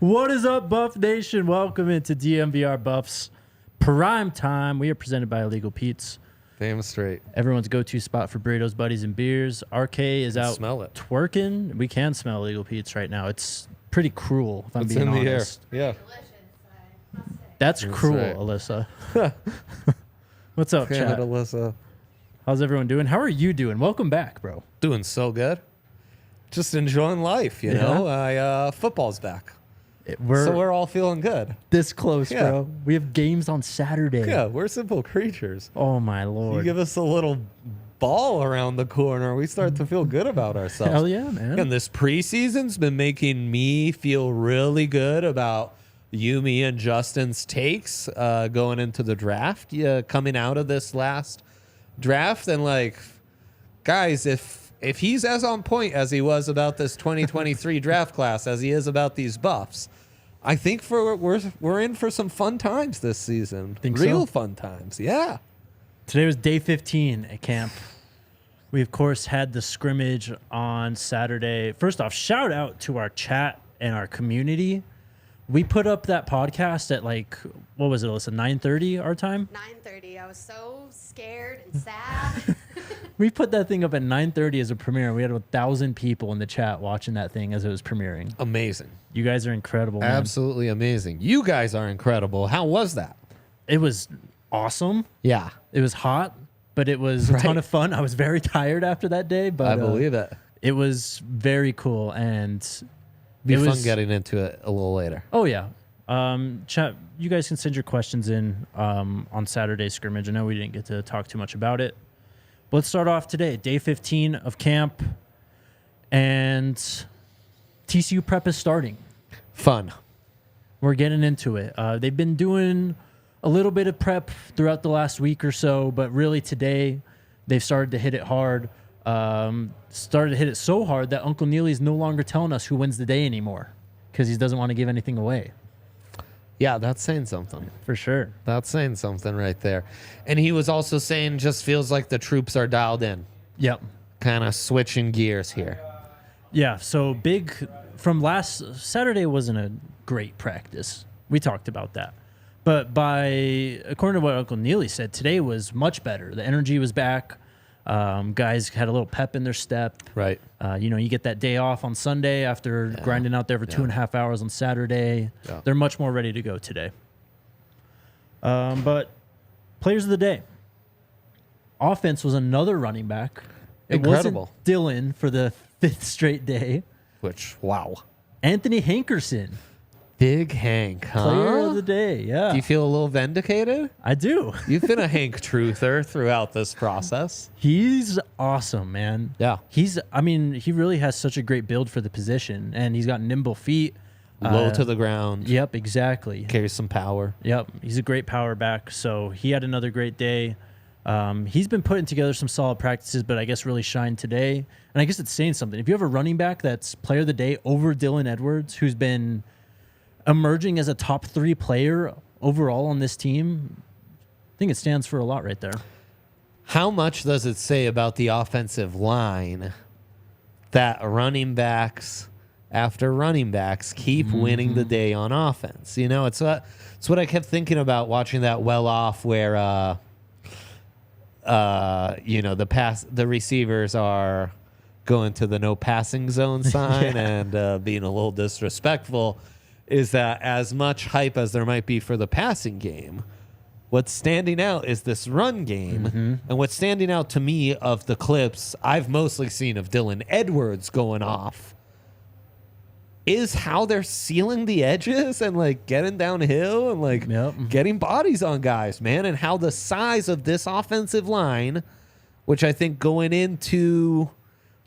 What is up, Buff Nation? Welcome into DNVR Buffs Prime Time. We are presented by Illegal Pete's. Damn straight. Everyone's go-to spot for burritos, buddies, and beers. RK is out twerking. We can smell Illegal Pete's right now. It's pretty cruel, if I'm being honest. Yeah. That's cruel, Alyssa. What's up, Damn chat? it, Alyssa. How's everyone doing? How are you doing? Welcome back, bro. Doing so good. Just enjoying life, you know. Football's back. We're all feeling good. This close, bro. We have games on Saturday. Yeah, we're simple creatures. Oh, my Lord. You give us a little ball around the corner, we start to feel good about ourselves. Hell yeah, man. And this preseason's been making me feel really good about you, me, and Justin's takes going into the draft, coming out of this last draft. And, like, guys, if he's as on point as he was about this 2023 draft class as he is about these Buffs, I think we're in for some fun times this season. Real fun times, yeah. Today was day 15 at camp. We, of course, had the scrimmage on Saturday. First off, shout out to our chat and our community. We put up that podcast at, like, what was it, Alyssa, 9:30 our time? 9:30. I was so scared and sad. We put that thing up at 9:30 as a premiere. We had 1,000 people in the chat watching that thing as it was premiering. Amazing. You guys are incredible, man. Absolutely amazing. You guys are incredible. How was that? It was awesome. Yeah. It was hot, but it was a ton of fun. I was very tired after that day, but I believe it. It was very cool, and be fun getting into it a little later. Oh, yeah. Chat, you guys can send your questions in on Saturday's scrimmage. I know we didn't get to talk too much about it. But let's start off today. Day 15 of camp, and TCU prep is starting. Fun. We're getting into it. They've been doing a little bit of prep throughout the last week or so, but really today they've started to hit it hard. Started to hit it so hard that Uncle Neely's no longer telling us who wins the day anymore because he doesn't want to give anything away. Yeah, that's saying something. For sure. That's saying something right there. And he was also saying just feels like the troops are dialed in. Yep. Kind of switching gears here. Yeah, so big from last Saturday wasn't a great practice. We talked about that. But according to what Uncle Neely said, today was much better. The energy was back. Guys had a little pep in their step. Right. You get that day off on Sunday after grinding out there for 2.5 hours on Saturday. Yeah. They're much more ready to go today. But players of the day. Offense was another running back. Incredible. It wasn't Dylan for the 5th straight day. Which, wow. Anthony Hankerson. Big Hank, huh? Player of the day, yeah. Do you feel a little vindicated? I do. You've been a Hank truther throughout this process. He's awesome, man. Yeah. He really has such a great build for the position, and he's got nimble feet. Low to the ground. Yep, exactly. Carries some power. Yep, he's a great power back, so he had another great day. He's been putting together some solid practices, but I guess really shined today. And I guess it's saying something. If you have a running back that's player of the day over Dylan Edwards, who's been emerging as a top 3 player overall on this team, I think it stands for a lot right there. How much does it say about the offensive line that running backs after running backs keep winning the day on offense? You know, it's what I kept thinking about watching that well off where the receivers are going to the no passing zone sign and being a little disrespectful. Is that as much hype as there might be for the passing game, what's standing out is this run game. And what's standing out to me of the clips I've mostly seen of Dylan Edwards going off is how they're sealing the edges and, like, getting downhill and, like, getting bodies on guys, man. And how the size of this offensive line, which I think going into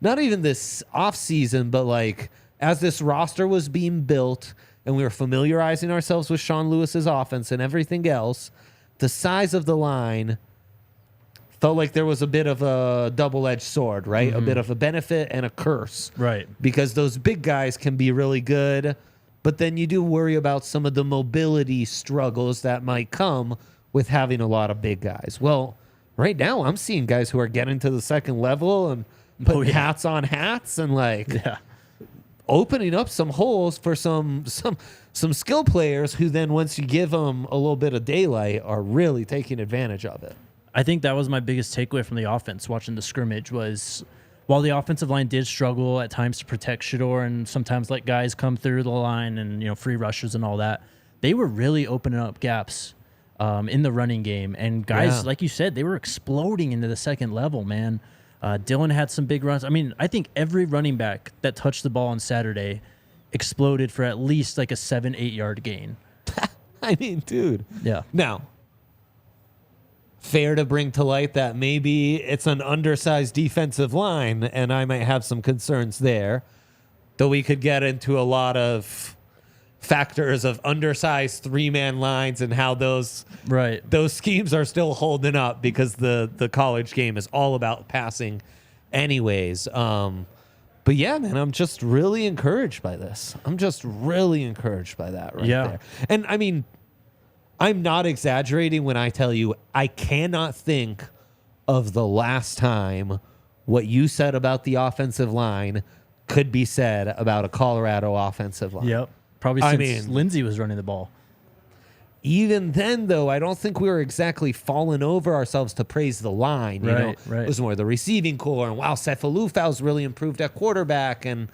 not even this offseason, but, like, as this roster was being built and we were familiarizing ourselves with Sean Lewis's offense and everything else, the size of the line felt like there was a bit of a double-edged sword, right? A bit of a benefit and a curse. Right. Because those big guys can be really good, but then you do worry about some of the mobility struggles that might come with having a lot of big guys. Well, right now I'm seeing guys who are getting to the second level and putting hats on hats and, like, opening up some holes for some some skill players who then, once you give them a little bit of daylight, are really taking advantage of it. I think that was my biggest takeaway from the offense watching the scrimmage was while the offensive line did struggle at times to protect Shedeur and sometimes let guys come through the line and, free rushers and all that, they were really opening up gaps in the running game. And guys, like you said, they were exploding into the second level, man. Dylan had some big runs. I mean, I think every running back that touched the ball on Saturday exploded for at least like a 7-8 yard gain. I mean, dude. Yeah. Now, fair to bring to light that maybe it's an undersized defensive line, and I might have some concerns there, though we could get into a lot of factors of undersized three-man lines and how those schemes are still holding up because the college game is all about passing anyways. But yeah, man, I'm just really encouraged by this. I'm just really encouraged by that right there. And I mean, I'm not exaggerating when I tell you I cannot think of the last time what you said about the offensive line could be said about a Colorado offensive line. Yep. Probably since Lindsey was running the ball. Even then, though, I don't think we were exactly falling over ourselves to praise the line. You know? It was more the receiving core. And wow, Sefalufau's really improved at quarterback. And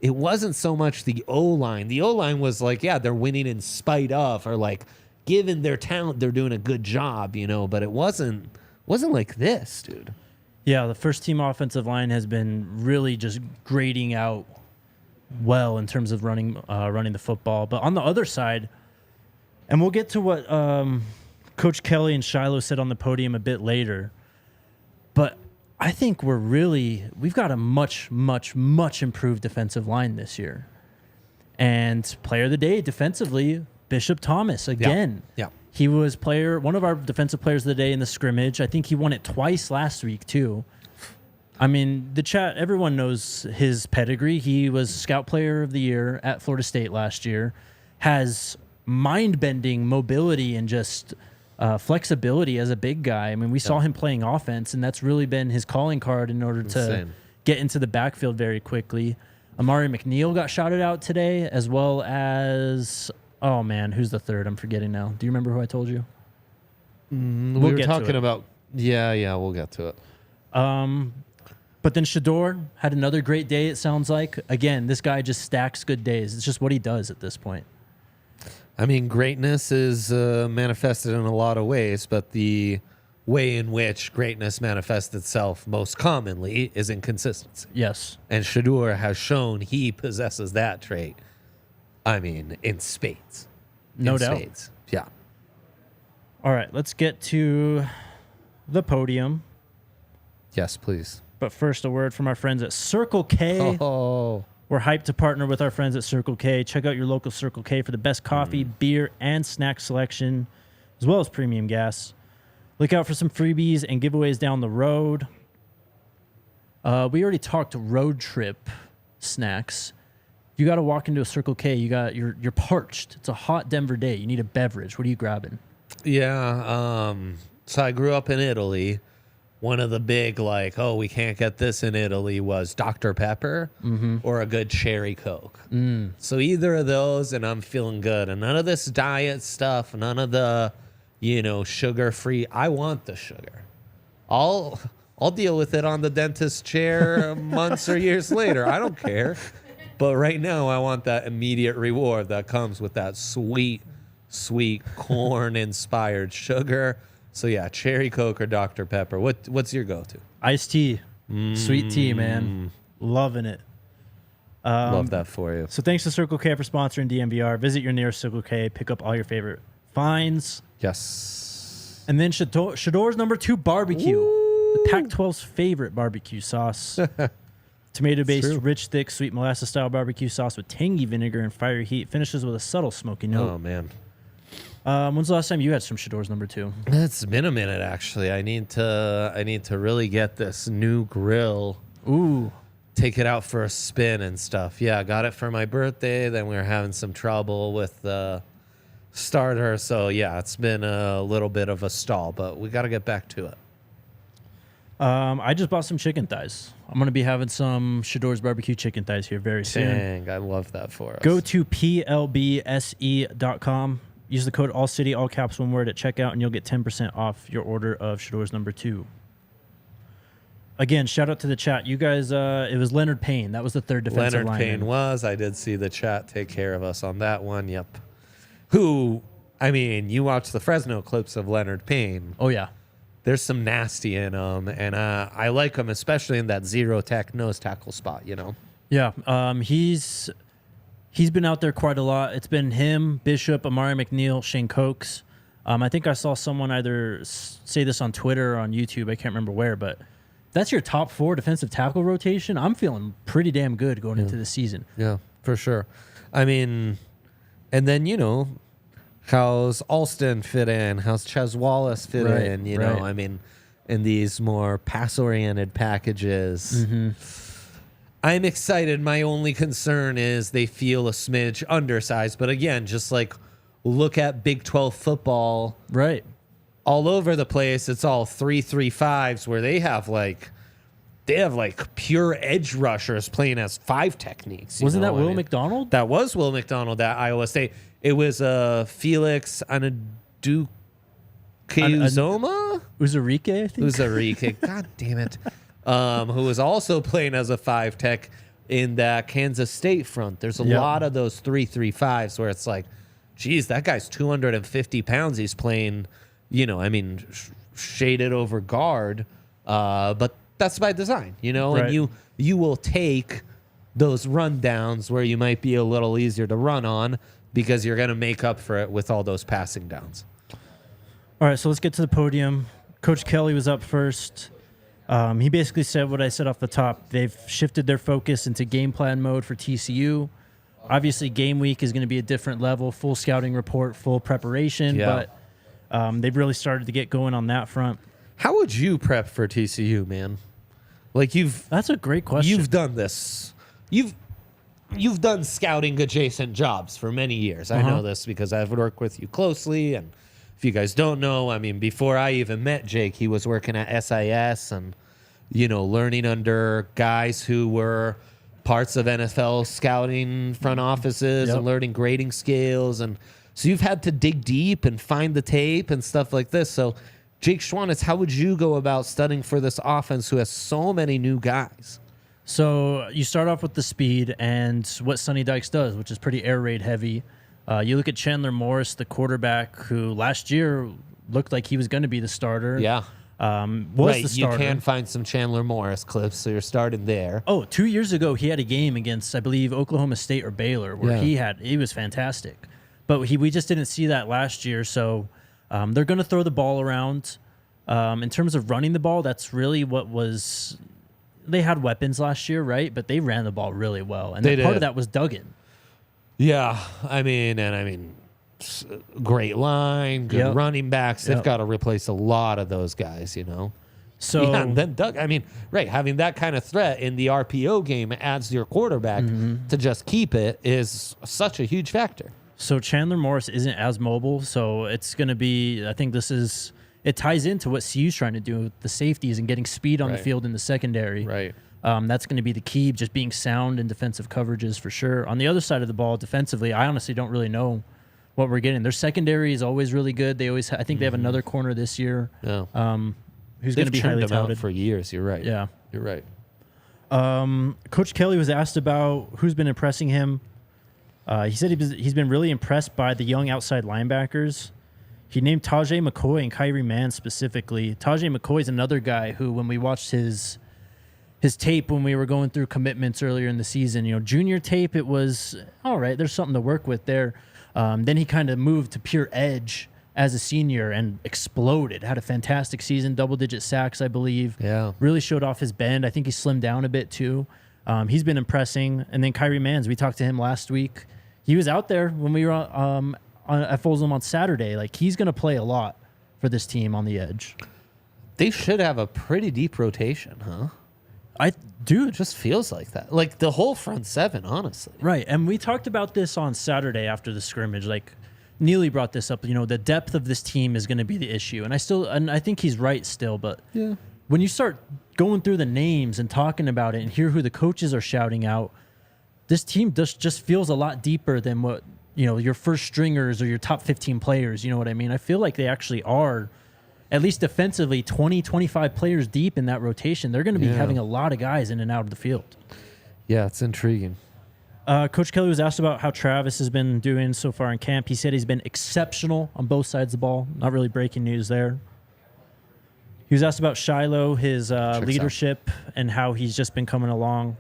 it wasn't so much the O-line. The O-line was like, yeah, they're winning in spite of, or like, given their talent, they're doing a good job, but it wasn't like this, dude. Yeah, the first team offensive line has been really just grading out well in terms of running the football. But on the other side, and we'll get to what Coach Kelly and Shilo said on the podium a bit later, but I think we've got a much, much, much improved defensive line this year. And player of the day defensively, Bishop Thomas again. Yeah. He was one of our defensive players of the day in the scrimmage. I think he won it twice last week too. I mean, everyone knows his pedigree. He was Scout Player of the Year at Florida State last year. Has mind-bending mobility and just flexibility as a big guy. I mean, we saw him playing offense, and that's really been his calling card in order to get into the backfield very quickly. Amari McNeil got shouted out today, as well as, oh man, who's the third? I'm forgetting now. Do you remember who I told you? We were talking about, we'll get to it. But then Shedeur had another great day, it sounds like. Again, this guy just stacks good days. It's just what he does at this point. I mean, greatness is manifested in a lot of ways, but the way in which greatness manifests itself most commonly is inconsistency. Yes. And Shedeur has shown he possesses that trait. I mean, in spades. No doubt. Spades. Yeah. All right, let's get to the podium. Yes, please. But first, a word from our friends at Circle K. Oh. We're hyped to partner with our friends at Circle K. Check out your local Circle K for the best coffee, beer, and snack selection, as well as premium gas. Look out for some freebies and giveaways down the road. We already talked road trip snacks. You got to walk into a Circle K. You're parched. It's a hot Denver day. You need a beverage. What are you grabbing? Yeah. So I grew up in Italy. One of the big, we can't get this in Italy was Dr. Pepper or a good cherry Coke. So either of those, and I'm feeling good. And none of this diet stuff, none of the, sugar-free. I want the sugar. I'll deal with it on the dentist chair months or years later. I don't care. But right now, I want that immediate reward that comes with that sweet, sweet corn-inspired sugar. So yeah, cherry Coke or Dr. Pepper. What's your go-to? Iced tea. Sweet tea, man. Loving it. Love that for you. So thanks to Circle K for sponsoring DNVR. Visit your nearest Circle K. Pick up all your favorite finds. Yes. And then Shedeur's number 2 barbecue. Ooh. The Pac-12's favorite barbecue sauce. Tomato-based, rich, thick, sweet molasses-style barbecue sauce with tangy vinegar and fiery heat. Finishes with a subtle smoky note. Oh, man. When's the last time you had some Shedeur's number 2? It's been a minute, actually. I need to really get this new grill. Ooh. Take it out for a spin and stuff. Yeah, I got it for my birthday. Then we were having some trouble with the starter. So, yeah, it's been a little bit of a stall, but we got to get back to it. I just bought some chicken thighs. I'm going to be having some Shedeur's barbecue chicken thighs here very soon. Dang, I love that for us. Go to plbse.com. Use the code ALLCITY, all caps, one word at checkout, and you'll get 10% off your order of Shedeur's number 2. Again, shout out to the chat. You guys, it was Leonard Payne. That was the third defensive lineman. Leonard Payne was. I did see the chat take care of us on that one. Yep. Who, I mean, you watch the Fresno clips of Leonard Payne. Oh, yeah. There's some nasty in him, and I like him, especially in that zero tech nose tackle spot, you know? Yeah, he's been out there quite a lot. It's been him, Bishop, Amari McNeil, Shane Cokes. I think I saw someone either say this on Twitter or on YouTube. I can't remember where, but that's your top 4 defensive tackle rotation. I'm feeling pretty damn good going into the season. Yeah, for sure. I mean, and then, you know, how's Alston fit in? How's Ches Wallace fit in? You know, I mean, in these more pass-oriented packages. I'm excited. My only concern is they feel a smidge undersized. But again, just like look at Big 12 football. Right. All over the place. It's all 3-3-5s where they have like pure edge rushers playing as 5 techniques. Wasn't that Will McDonald? That was Will McDonald at Iowa State. It was Felix Anudukuzoma? Uzarike, I think. Uzarike. God damn it. Who was also playing as a 5 tech in that Kansas State front. There's a lot of those 3-3-5s where it's like, geez, that guy's 250 pounds. He's playing, you know, I mean, shaded over guard. But that's by design, you know, and you will take those rundowns where you might be a little easier to run on because you're going to make up for it with all those passing downs. All right, so let's get to the podium. Coach Kelly was up first. He basically said what I said off the top. They've shifted their focus into game plan mode for TCU. Obviously, game week is going to be a different level, full scouting report, full preparation, but they've really started to get going on that front. How would you prep for TCU, man? Like That's a great question. You've done this. You've done scouting adjacent jobs for many years. I know this because I've worked with you closely. And if you guys don't know, I mean, before I even met Jake, he was working at SIS and, you know, learning under guys who were parts of NFL scouting front offices and learning grading scales. And so you've had to dig deep and find the tape and stuff like this. So Jake Schwanitz, how would you go about studying for this offense who has so many new guys? So you start off with the speed and what Sonny Dykes does, which is pretty air raid heavy. You look at Chandler Morris, the quarterback, who last year looked like he was going to be the starter. Yeah. The starter. You can find some Chandler Morris clips, so you're starting there. Oh, 2 years ago, he had a game against, I believe, Oklahoma State or Baylor, where he was fantastic. But we just didn't see that last year, so they're going to throw the ball around. In terms of running the ball, that's really what was... They had weapons last year, right? But they ran the ball really well. And part of that was Duggan. Yeah, I mean, great line, good running backs. They've got to replace a lot of those guys, you know. So and then having that kind of threat in the RPO game adds to your quarterback to just keep it is such a huge factor. So Chandler Morris isn't as mobile, so it's going to be. I think it ties into what CU's trying to do with the safeties and getting speed on the field in the secondary. Right. That's going to be the key, just being sound in defensive coverages for sure. On the other side of the ball, defensively, I honestly don't really know what we're getting. Their secondary is always really good. They always, I think they have another corner this year. Yeah. Who's going to be highly touted for years. You're right. Yeah, you're right. Coach Kelly was asked about who's been impressing him. He said he's been really impressed by the young outside linebackers. He named Tajay McCoy and Kyrie Mann specifically. Tajay McCoy is another guy who, when we watched his tape when we were going through commitments earlier in the season, you know, junior tape, it was all right. There's something to work with there. Then he kind of moved to pure edge as a senior and exploded. Had a fantastic season, double-digit sacks, I believe. Yeah, really showed off his bend. I think he slimmed down a bit too. He's been impressing. And then Kyrie Manns, we talked to him last week. He was out there when we were at Folsom on Saturday. Like, he's going to play a lot for this team on the edge. They should have a pretty deep rotation, huh? It just feels like that. Like the whole front seven, honestly. Right. And we talked about this on Saturday after the scrimmage. Like, Neely brought this up. You know, the depth of this team is going to be the issue. And I think he's right still. But when you start going through the names and talking about it and hear who the coaches are shouting out, this team just feels a lot deeper than what, your first stringers or your top 15 players. You know what I mean? I feel like they actually are, at least defensively, 20, 25 players deep in that rotation. They're going to be having a lot of guys in and out of the field. Yeah, it's intriguing. Coach Kelly was asked about how Travis has been doing so far in camp. He said he's been exceptional on both sides of the ball. Not really breaking news there. He was asked about Shilo, his leadership, and how he's just been coming along.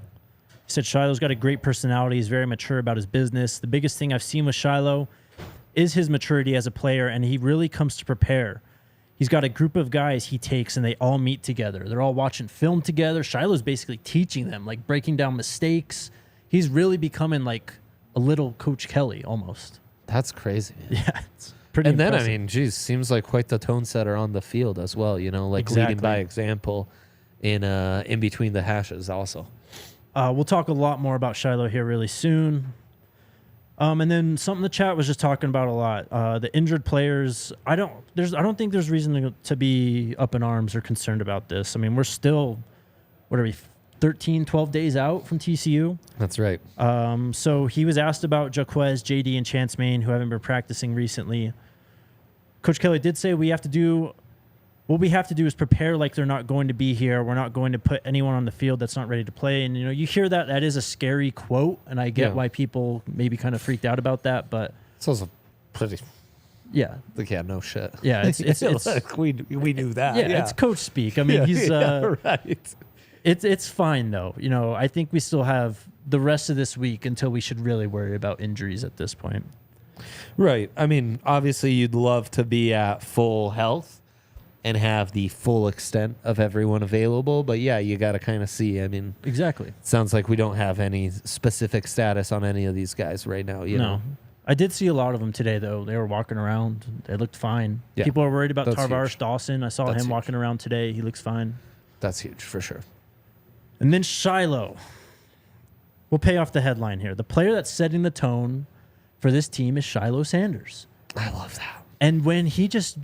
He said Shilo's got a great personality. He's very mature about his business. The biggest thing I've seen with Shilo is his maturity as a player, and he really comes to prepare. He's got a group of guys he takes, and they all meet together. They're all watching film together. Shilo's basically teaching them, like breaking down mistakes. He's really becoming like a little Coach Kelly almost. That's crazy. Yeah, it's pretty impressive. Then, geez, seems like quite the tone setter on the field as well, leading by example in between the hashes also. We'll talk a lot more about Shilo here really soon. And then something the chat was just talking about a lot. The injured players. I don't think there's reason to be up in arms or concerned about this. I mean, we're still, 13, 12 days out from TCU. That's right. So he was asked about Jaquez, JD, and Chance Main, who haven't been practicing recently. Coach Kelly did say what we have to do is prepare like they're not going to be here. We're not going to put anyone on the field that's not ready to play. And, you hear that is a scary quote, and I get why people maybe kind of freaked out about that. But it's also pretty... Yeah. Like, no shit. Yeah, it's like we knew that. Yeah, it's coach speak. I mean, he's... right. It's fine, though. I think we still have the rest of this week until we should really worry about injuries at this point. Right. I mean, obviously, you'd love to be at full health and have the full extent of everyone available. But, yeah, you got to kind of see. I mean... Exactly. Sounds like we don't have any specific status on any of these guys right now. You know? I did see a lot of them today, though. They were walking around. They looked fine. Yeah. People are worried about Tarvaris Dawson. I saw him walking around today. He looks fine. That's huge, for sure. And then Shilo. We'll pay off the headline here. The player that's setting the tone for this team is Shilo Sanders. I love that. And when he takes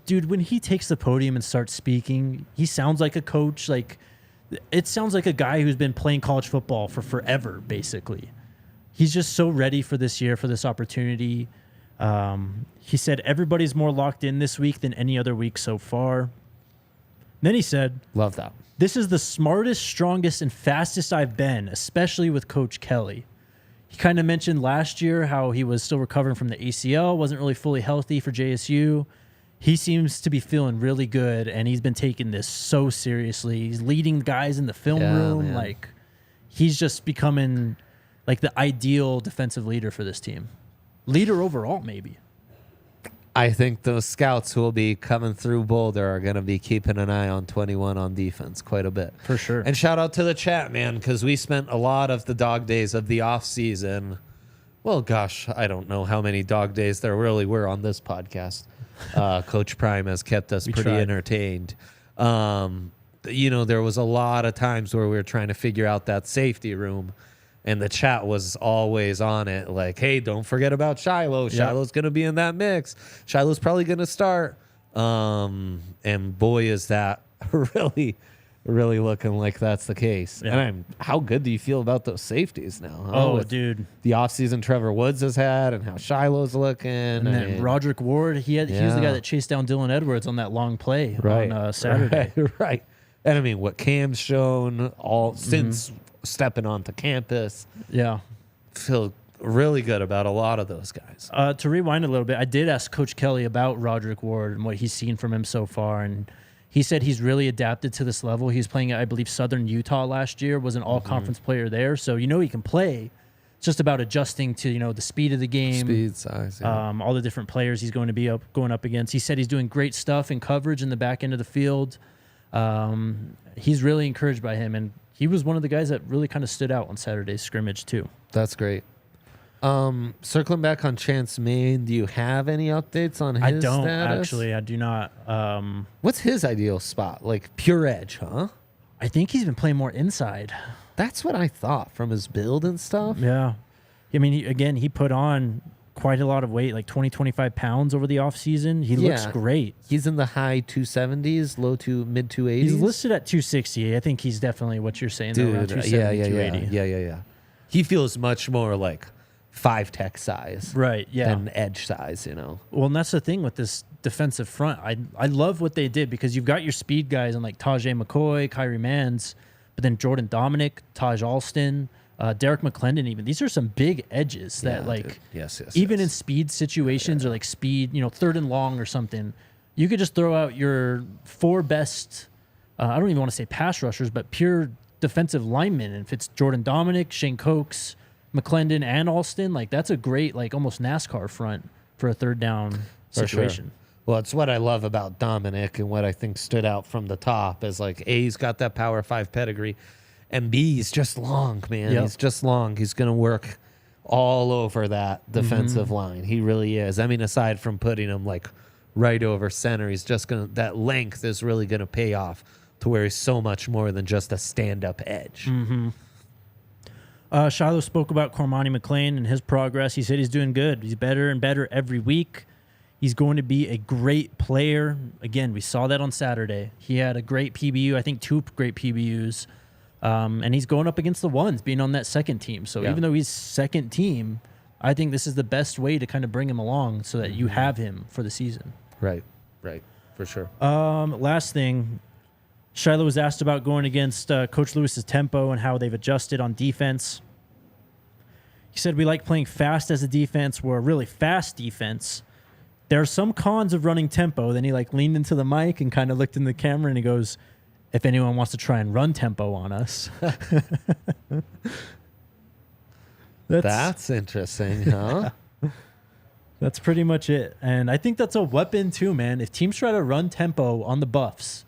the podium and starts speaking, he sounds like a coach. Like, it sounds like a guy who's been playing college football for forever, basically. He's just so ready for this year, for this opportunity. He said everybody's more locked in this week than any other week so far. And then he said, love that. This is the smartest, strongest, and fastest I've been, especially with Coach Kelly. He kind of mentioned last year how he was still recovering from the ACL, wasn't really fully healthy for JSU. He seems to be feeling really good, and he's been taking this so seriously. He's leading guys in the film room. Man. Like, he's just becoming like the ideal defensive leader for this team. Leader overall, maybe. I think those scouts who will be coming through Boulder are going to be keeping an eye on 21 on defense quite a bit. For sure. And shout out to the chat, man, because we spent a lot of the dog days of the off season. Well, gosh, I don't know how many dog days there really were on this podcast. Coach Prime has kept us pretty entertained. There was a lot of times where we were trying to figure out that safety room. And the chat was always on it, like, hey, don't forget about Shilo. Shilo's going to be in that mix. Shilo's probably going to start. And boy, is that really, really looking like that's the case. Yeah. And how good do you feel about those safeties now? Oh, dude. The offseason Trevor Woods has had and how Shilo's looking. And then Roderick Ward, he was the guy that chased down Dylan Edwards on that long play on Saturday. Right. And I mean, what Cam's shown since stepping onto campus. Yeah. Feel really good about a lot of those guys. To rewind a little bit, I did ask Coach Kelly about Roderick Ward and what he's seen from him so far, and he said he's really adapted to this level. He was playing at, I believe, Southern Utah last year, was an all-conference player there, so he can play. It's just about adjusting to, the speed of the game. Speed, size, all the different players he's going to be going up against. He said he's doing great stuff in coverage in the back end of the field. He's really encouraged by him, and he was one of the guys that really kind of stood out on Saturday's scrimmage, too. That's great. Circling back on Chance Main, do you have any updates on his status? I don't, actually. I do not. What's his ideal spot? Like pure edge, huh? I think he's been playing more inside. That's what I thought from his build and stuff. Yeah. I mean, he put on quite a lot of weight, like 20, 25 pounds over the offseason. He looks great. He's in the high 270s, low to mid 280s. He's listed at 260. I think he's definitely what you're saying. Dude, around 270, 280. Yeah. He feels much more like 5-tech size. Right, yeah. Than edge size, you know. Well, and that's the thing with this defensive front. I love what they did because you've got your speed guys and like Tajay McCoy, Kyrie Mans, but then Jordan Dominic, Taj Alston, Derek McClendon even. These are some big edges that like even in speed situations or like speed, third and long or something, you could just throw out your 4 best, I don't even want to say pass rushers, but pure defensive linemen. And if it's Jordan Dominic, Shane Cokes, McClendon, and Alston, like that's a great, like almost NASCAR front for a third down situation. Sure. Well, it's what I love about Dominic and what I think stood out from the top is like A, he's got that Power 5 pedigree, and B, he's just long, man. Yep. He's just long. He's going to work all over that defensive line. He really is. I mean, aside from putting him like right over center, he's just going to, that length is really going to pay off to where he's so much more than just a stand-up edge. Shilo spoke about Cormani McClain and his progress. He said he's doing good. He's better and better every week. He's going to be a great player. Again, we saw that on Saturday. He had a great PBU, I think 2 great PBUs. And he's going up against the ones, being on that second team. So even though he's second team, I think this is the best way to kind of bring him along so that you have him for the season. Right, for sure. Last thing, Shilo was asked about going against Coach Lewis's tempo and how they've adjusted on defense. He said, we like playing fast as a defense. We're a really fast defense. There are some cons of running tempo. Then he leaned into the mic and kind of looked in the camera and he goes, if anyone wants to try and run tempo on us. That's interesting, huh? That's pretty much it. And I think that's a weapon too, man. If teams try to run tempo on the Buffs,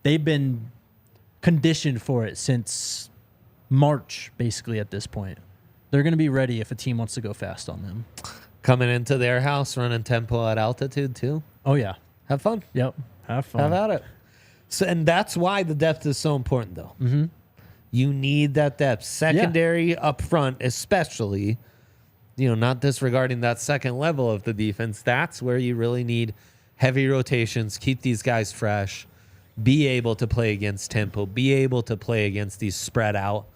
they've been conditioned for it since March, basically, at this point. They're going to be ready if a team wants to go fast on them. Coming into their house, running tempo at altitude, too. Oh, yeah. Have fun. Yep. Have fun. Have at it. So, and that's why the depth is so important, though. Mm-hmm. You need that depth. Secondary up front, especially, not disregarding that second level of the defense. That's where you really need heavy rotations, keep these guys fresh, be able to play against tempo, be able to play against these spread out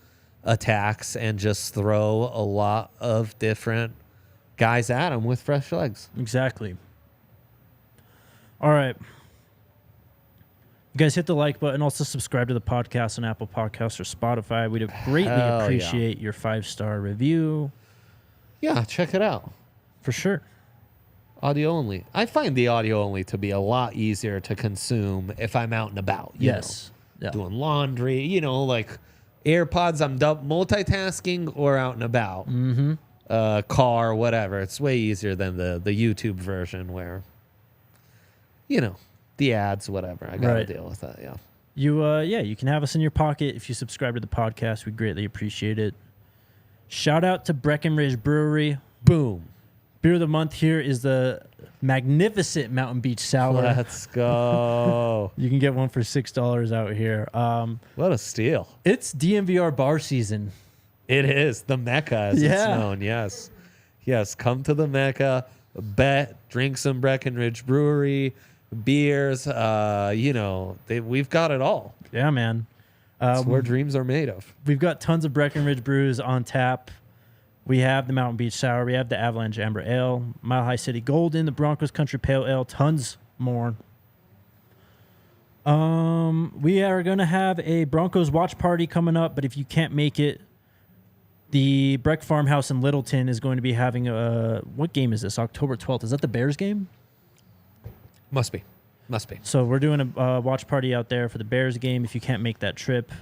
attacks, and just throw a lot of different guys at them with fresh legs. Exactly. All right. You guys hit the like button. Also subscribe to the podcast on Apple Podcasts or Spotify. We'd greatly appreciate your 5-star review. Yeah, check it out. For sure. Audio only. I find the audio only to be a lot easier to consume if I'm out and about. Yes. Yeah. Doing laundry, like AirPods, I'm multitasking or out and about. Mm-hmm. Car, whatever. It's way easier than the YouTube version where, the ads, whatever. I got to deal with that, yeah. You can have us in your pocket if you subscribe to the podcast. We greatly appreciate it. Shout out to Breckenridge Brewery. Boom. Beer of the month here is the magnificent Mountain Beach Sour. Let's go. You can get one for $6 out here. What a steal. It's DNVR bar season. It is. The Mecca, as it's known. Yes. Yes. Come to the Mecca. Bet. Drink some Breckenridge Brewery. Beers. We've got it all. Yeah, man. It's where dreams are made of. We've got tons of Breckenridge brews on tap. We have the Mountain Beach Sour. We have the Avalanche Amber Ale, Mile High City Golden, the Broncos Country Pale Ale, tons more. We are going to have a Broncos watch party coming up, but if you can't make it, the Breck Farmhouse in Littleton is going to be having what game is this? October 12th. Is that the Bears game? Must be. So we're doing a watch party out there for the Bears game if you can't make that trip.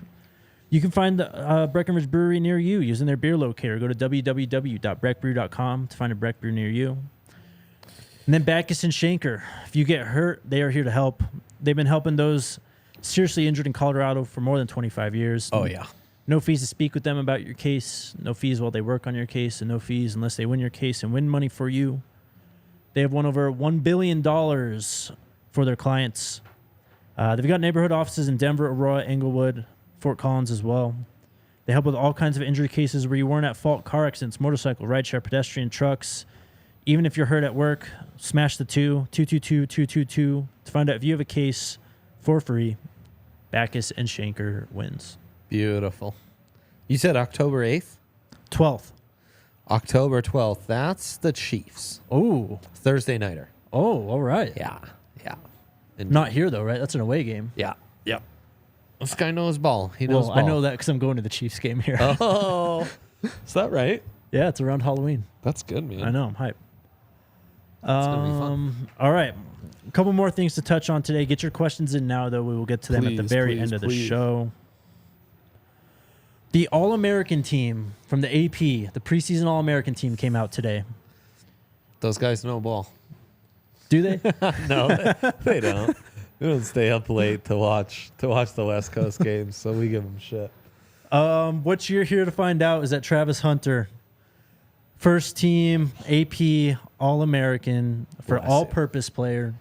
You can find the Breckenridge Brewery near you using their beer locator. Go to www.breckbrew.com to find a Breck brew near you. And then Backus and Shanker. If you get hurt, they are here to help. They've been helping those seriously injured in Colorado for more than 25 years. Oh, yeah. No fees to speak with them about your case. No fees while they work on your case, and no fees unless they win your case and win money for you. They have won over $1 billion for their clients. They've got neighborhood offices in Denver, Aurora, Englewood, Fort Collins as well. They help with all kinds of injury cases where you weren't at fault: car accidents, motorcycle, rideshare, pedestrian, trucks. Even if you're hurt at work, smash the 222-222 to find out if you have a case for free. Backus and Shanker wins. Beautiful. You said October 8th? 12th. October 12th. That's the Chiefs. Oh. Thursday nighter. Oh, all right. Yeah. And Not here, though, right? That's an away game. Yeah. This guy knows ball. He knows Well, ball. I know that because I'm going to the Chiefs game here. Oh. Is that right? Yeah, it's around Halloween. That's good, man. I know. I'm hyped. It's going to be fun. All right. A couple more things to touch on today. Get your questions in now, though. We will get to them at the very end of the show. The All-American team from the AP, the preseason All-American team, came out today. Those guys know ball. Do they? No, they don't. We don't stay up late to watch the West Coast games, so we give them shit. What you're here to find out is that Travis Hunter, first team AP All-American for all-purpose player.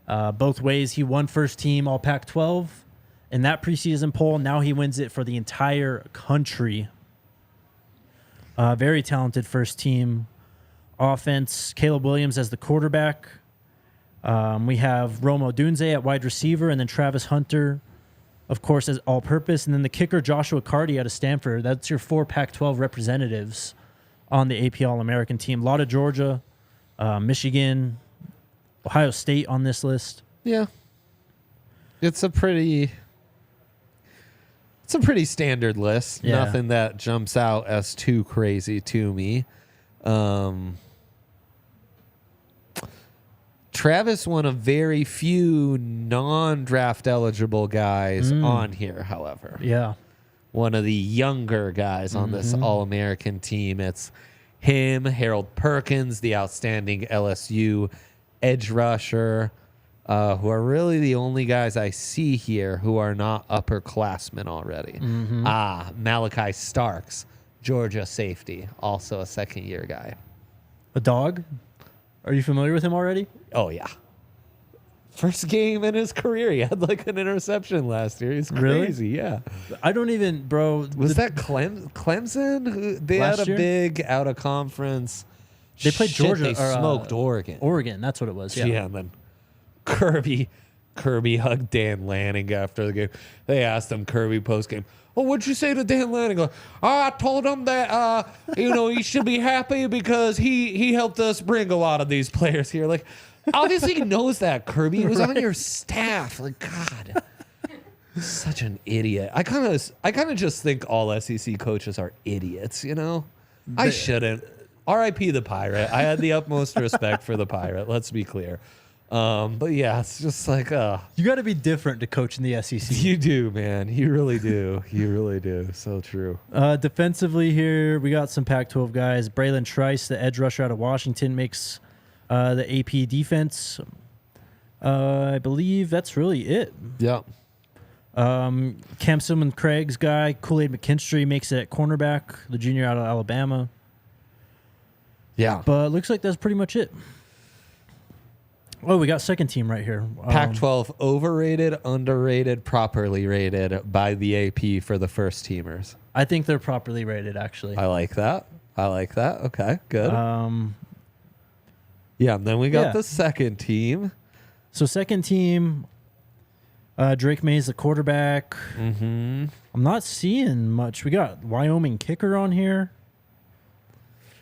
Both ways, he won first team All Pac-12 in that preseason poll. Now he wins it for the entire country. Very talented first team offense. Caleb Williams as the quarterback. We have Romo Dunze at wide receiver, and then Travis Hunter, of course, as all-purpose. And then the kicker, Joshua Carty out of Stanford. That's your 4 Pac-12 representatives on the AP All-American team. A lot of Georgia, Michigan, Ohio State on this list. Yeah. It's a pretty standard list. Yeah. Nothing that jumps out as too crazy to me. Travis, one of very few non-draft eligible guys on here, however. Yeah. One of the younger guys on this All-American team. It's him, Harold Perkins, the outstanding LSU edge rusher, who are really the only guys I see here who are not upperclassmen already. Malachi Starks, Georgia safety, also a second-year guy. A dog? Are you familiar with him already? Oh, yeah. First game in his career. He had like an interception last year. He's crazy, yeah. I don't even, bro. Was that Clemson? They had a big out-of-conference. They played Georgia. They smoked Oregon. Oregon, that's what it was. Yeah, and then Kirby hugged Dan Lanning after the game. They asked him, Kirby post-game, "Oh, what'd you say to Dan Lanning?" Like, I told him that, he should be happy because he helped us bring a lot of these players here. Like, obviously he knows that, Kirby. He was on your staff. Like, God, such an idiot. I kind of just think all SEC coaches are idiots, you know? I shouldn't. R.I.P. the Pirate. I had the utmost respect for the Pirate. Let's be clear. But yeah, it's just like, you got to be different to coach in the SEC. You do, man. You really do. You really do. So true. Defensively here, we got some Pac-12 guys. Braylon Trice, the edge rusher out of Washington, makes the AP defense. I believe that's really it. Yeah. Cam Simon Craig's guy, Kool-Aid McKinstry, makes it at cornerback, the junior out of Alabama. Yeah. But looks like that's pretty much it. Oh, we got second team right here. Pac-12 overrated, underrated, properly rated by the AP for the first teamers. I think they're properly rated, actually. I like that. Okay, good. Yeah, and then we got the second team. So second team, Drake May's the quarterback. I'm not seeing much. We got Wyoming kicker on here.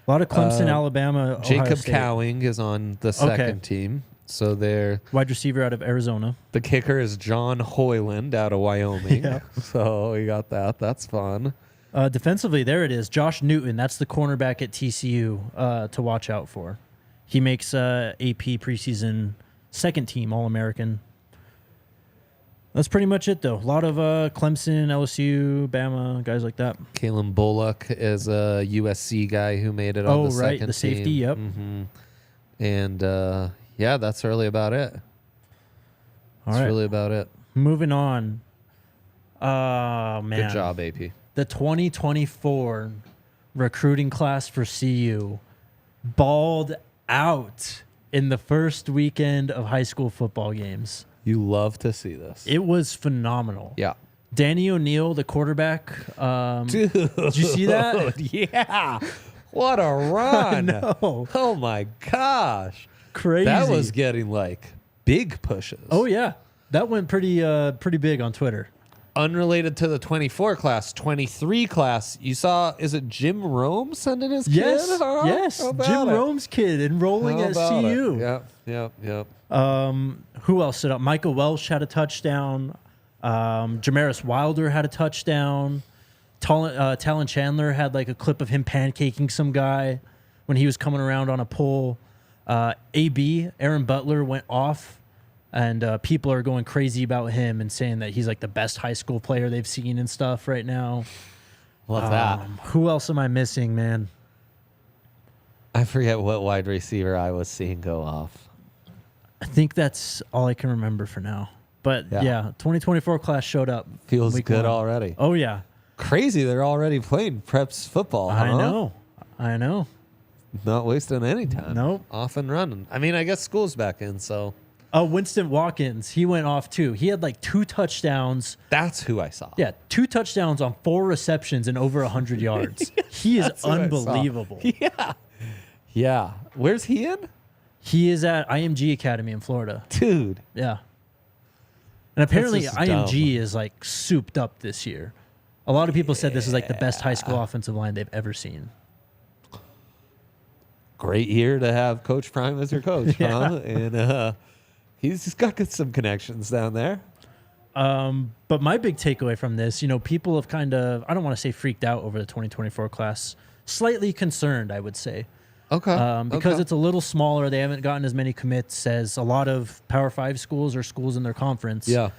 A lot of Clemson, Alabama, Ohio Jacob State. Cowing is on the second team. So they're wide receiver out of Arizona. The kicker is John Hoyland out of Wyoming. Yeah. So we got that. That's fun. Defensively, there it is. Josh Newton. That's the cornerback at TCU to watch out for. He makes AP preseason second team All-American. That's pretty much it, though. A lot of Clemson, LSU, Bama, guys like that. Kalen Bullock is a USC guy who made it on the second team. The safety, yep. And, yeah, that's really about it. That's really about it. Moving on. Oh, man. Good job, AP. The 2024 recruiting class for CU balled out in the first weekend of high school football games. You love to see this. It was phenomenal. Yeah. Danny O'Neal, the quarterback. Dude. Did you see that? Yeah. What a run. know. Oh, my gosh. Crazy. That was getting like big pushes. Oh, yeah. That went pretty big on Twitter. Unrelated to the 24 class, 23 class, you saw, is it Jim Rome sending his Yes, kid? Huh? yes. How about Jim it? Rome's kid enrolling How at about CU. it? Yep. Who else stood up? Michael Welsh had a touchdown. Jamaris Wilder had a touchdown. Talon Chandler had like a clip of him pancaking some guy when he was coming around on a pole. AB, Aaron Butler, went off. And people are going crazy about him and saying that he's like the best high school player they've seen and stuff right now. Love that. Who else am I missing, man? I forget what wide receiver I was seeing go off. I think that's all I can remember for now. But yeah 2024 class showed up. Feels week good one. already. Oh, yeah. Crazy, they're already playing preps football. I huh? know. Not wasting any time. Nope. Off and running. I mean, I guess school's back in, so. Oh, Winston Watkins, he went off too. He had like 2 touchdowns. That's who I saw. Yeah, 2 touchdowns on 4 receptions and over 100 yards. He is That's who I saw. unbelievable. Yeah. Where's he in? He is at IMG Academy in Florida. Dude. Yeah. And apparently just IMG is like souped up this year. A lot of people said this is like the best high school offensive line they've ever seen. Great year to have Coach Prime as your coach, huh? And he's just got some connections down there. But my big takeaway from this, people have kind of, I don't want to say freaked out over the 2024 class, slightly concerned, I would say. Okay. Because it's a little smaller. They haven't gotten as many commits as a lot of Power 5 schools or schools in their conference. Yeah.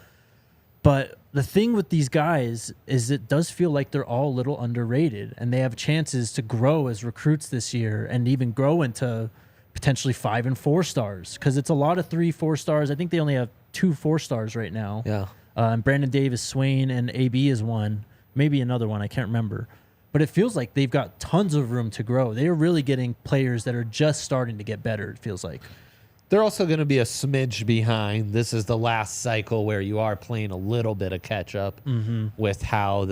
But the thing with these guys is it does feel like they're all a little underrated, and they have chances to grow as recruits this year and even grow into potentially 5 and 4 stars, because it's a lot of 3, 4 stars. I think they only have 2 4 stars right now. Yeah. And Brandon Davis, Swain, and AB is one, maybe another one. I can't remember. But it feels like they've got tons of room to grow. They're really getting players that are just starting to get better, it feels like. They're also going to be a smidge behind. This is the last cycle where you are playing a little bit of catch up with how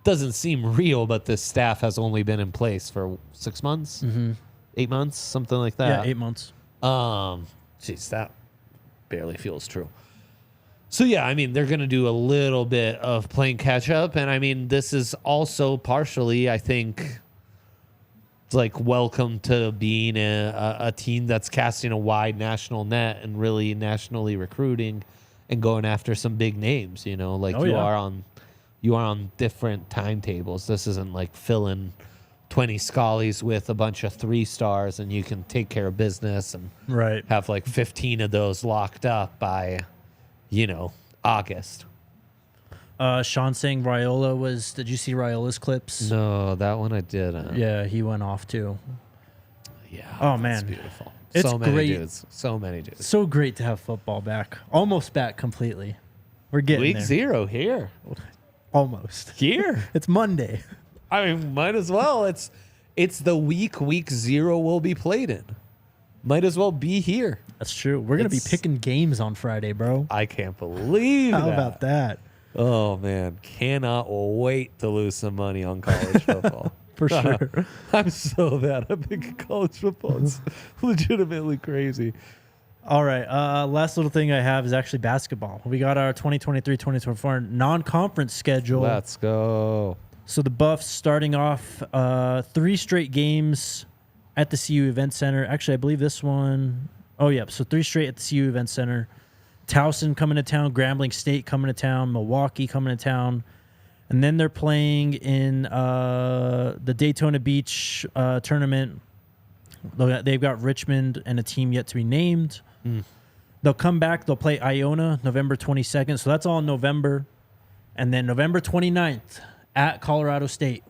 doesn't seem real, but this staff has only been in place for 6 months, 8 months, something like that. Yeah, 8 months. Geez, that barely feels true. So, yeah, I mean, they're going to do a little bit of playing catch up. And, I mean, this is also partially, I think, like welcome to being a team that's casting a wide national net and really nationally recruiting and going after some big names, you are on different timetables. This isn't like filling 20 Scullies with a bunch of 3 stars and you can take care of business and have like 15 of those locked up by, August. Sean saying Raiola was. Did you see Raiola's clips? No, that one I didn't. Yeah, he went off too. Yeah. Oh, man. That's beautiful. It's so many great. dudes. So many dudes. So great to have football back. Almost back completely. We're getting Week there. 0 here. Almost. Here. It's Monday. I mean, might as well. It's the week 0 will be played in. Might as well be here. That's true. We're going to be picking games on Friday, bro. I can't believe How that. about that? Oh, man. Cannot wait to lose some money on college football. For sure. I'm so bad at picking college football. It's legitimately crazy. All right. Last little thing I have is actually basketball. We got our 2023-2024 non-conference schedule. Let's go. So the Buffs starting off 3 straight games at the CU Event Center. Actually, I believe this one. Oh, yeah. So 3 straight at the CU Event Center. Towson coming to town. Grambling State coming to town. Milwaukee coming to town. And then they're playing in the Daytona Beach tournament. They've got Richmond and a team yet to be named. They'll come back. They'll play Iona November 22nd. So that's all in November. And then November 29th at Colorado State.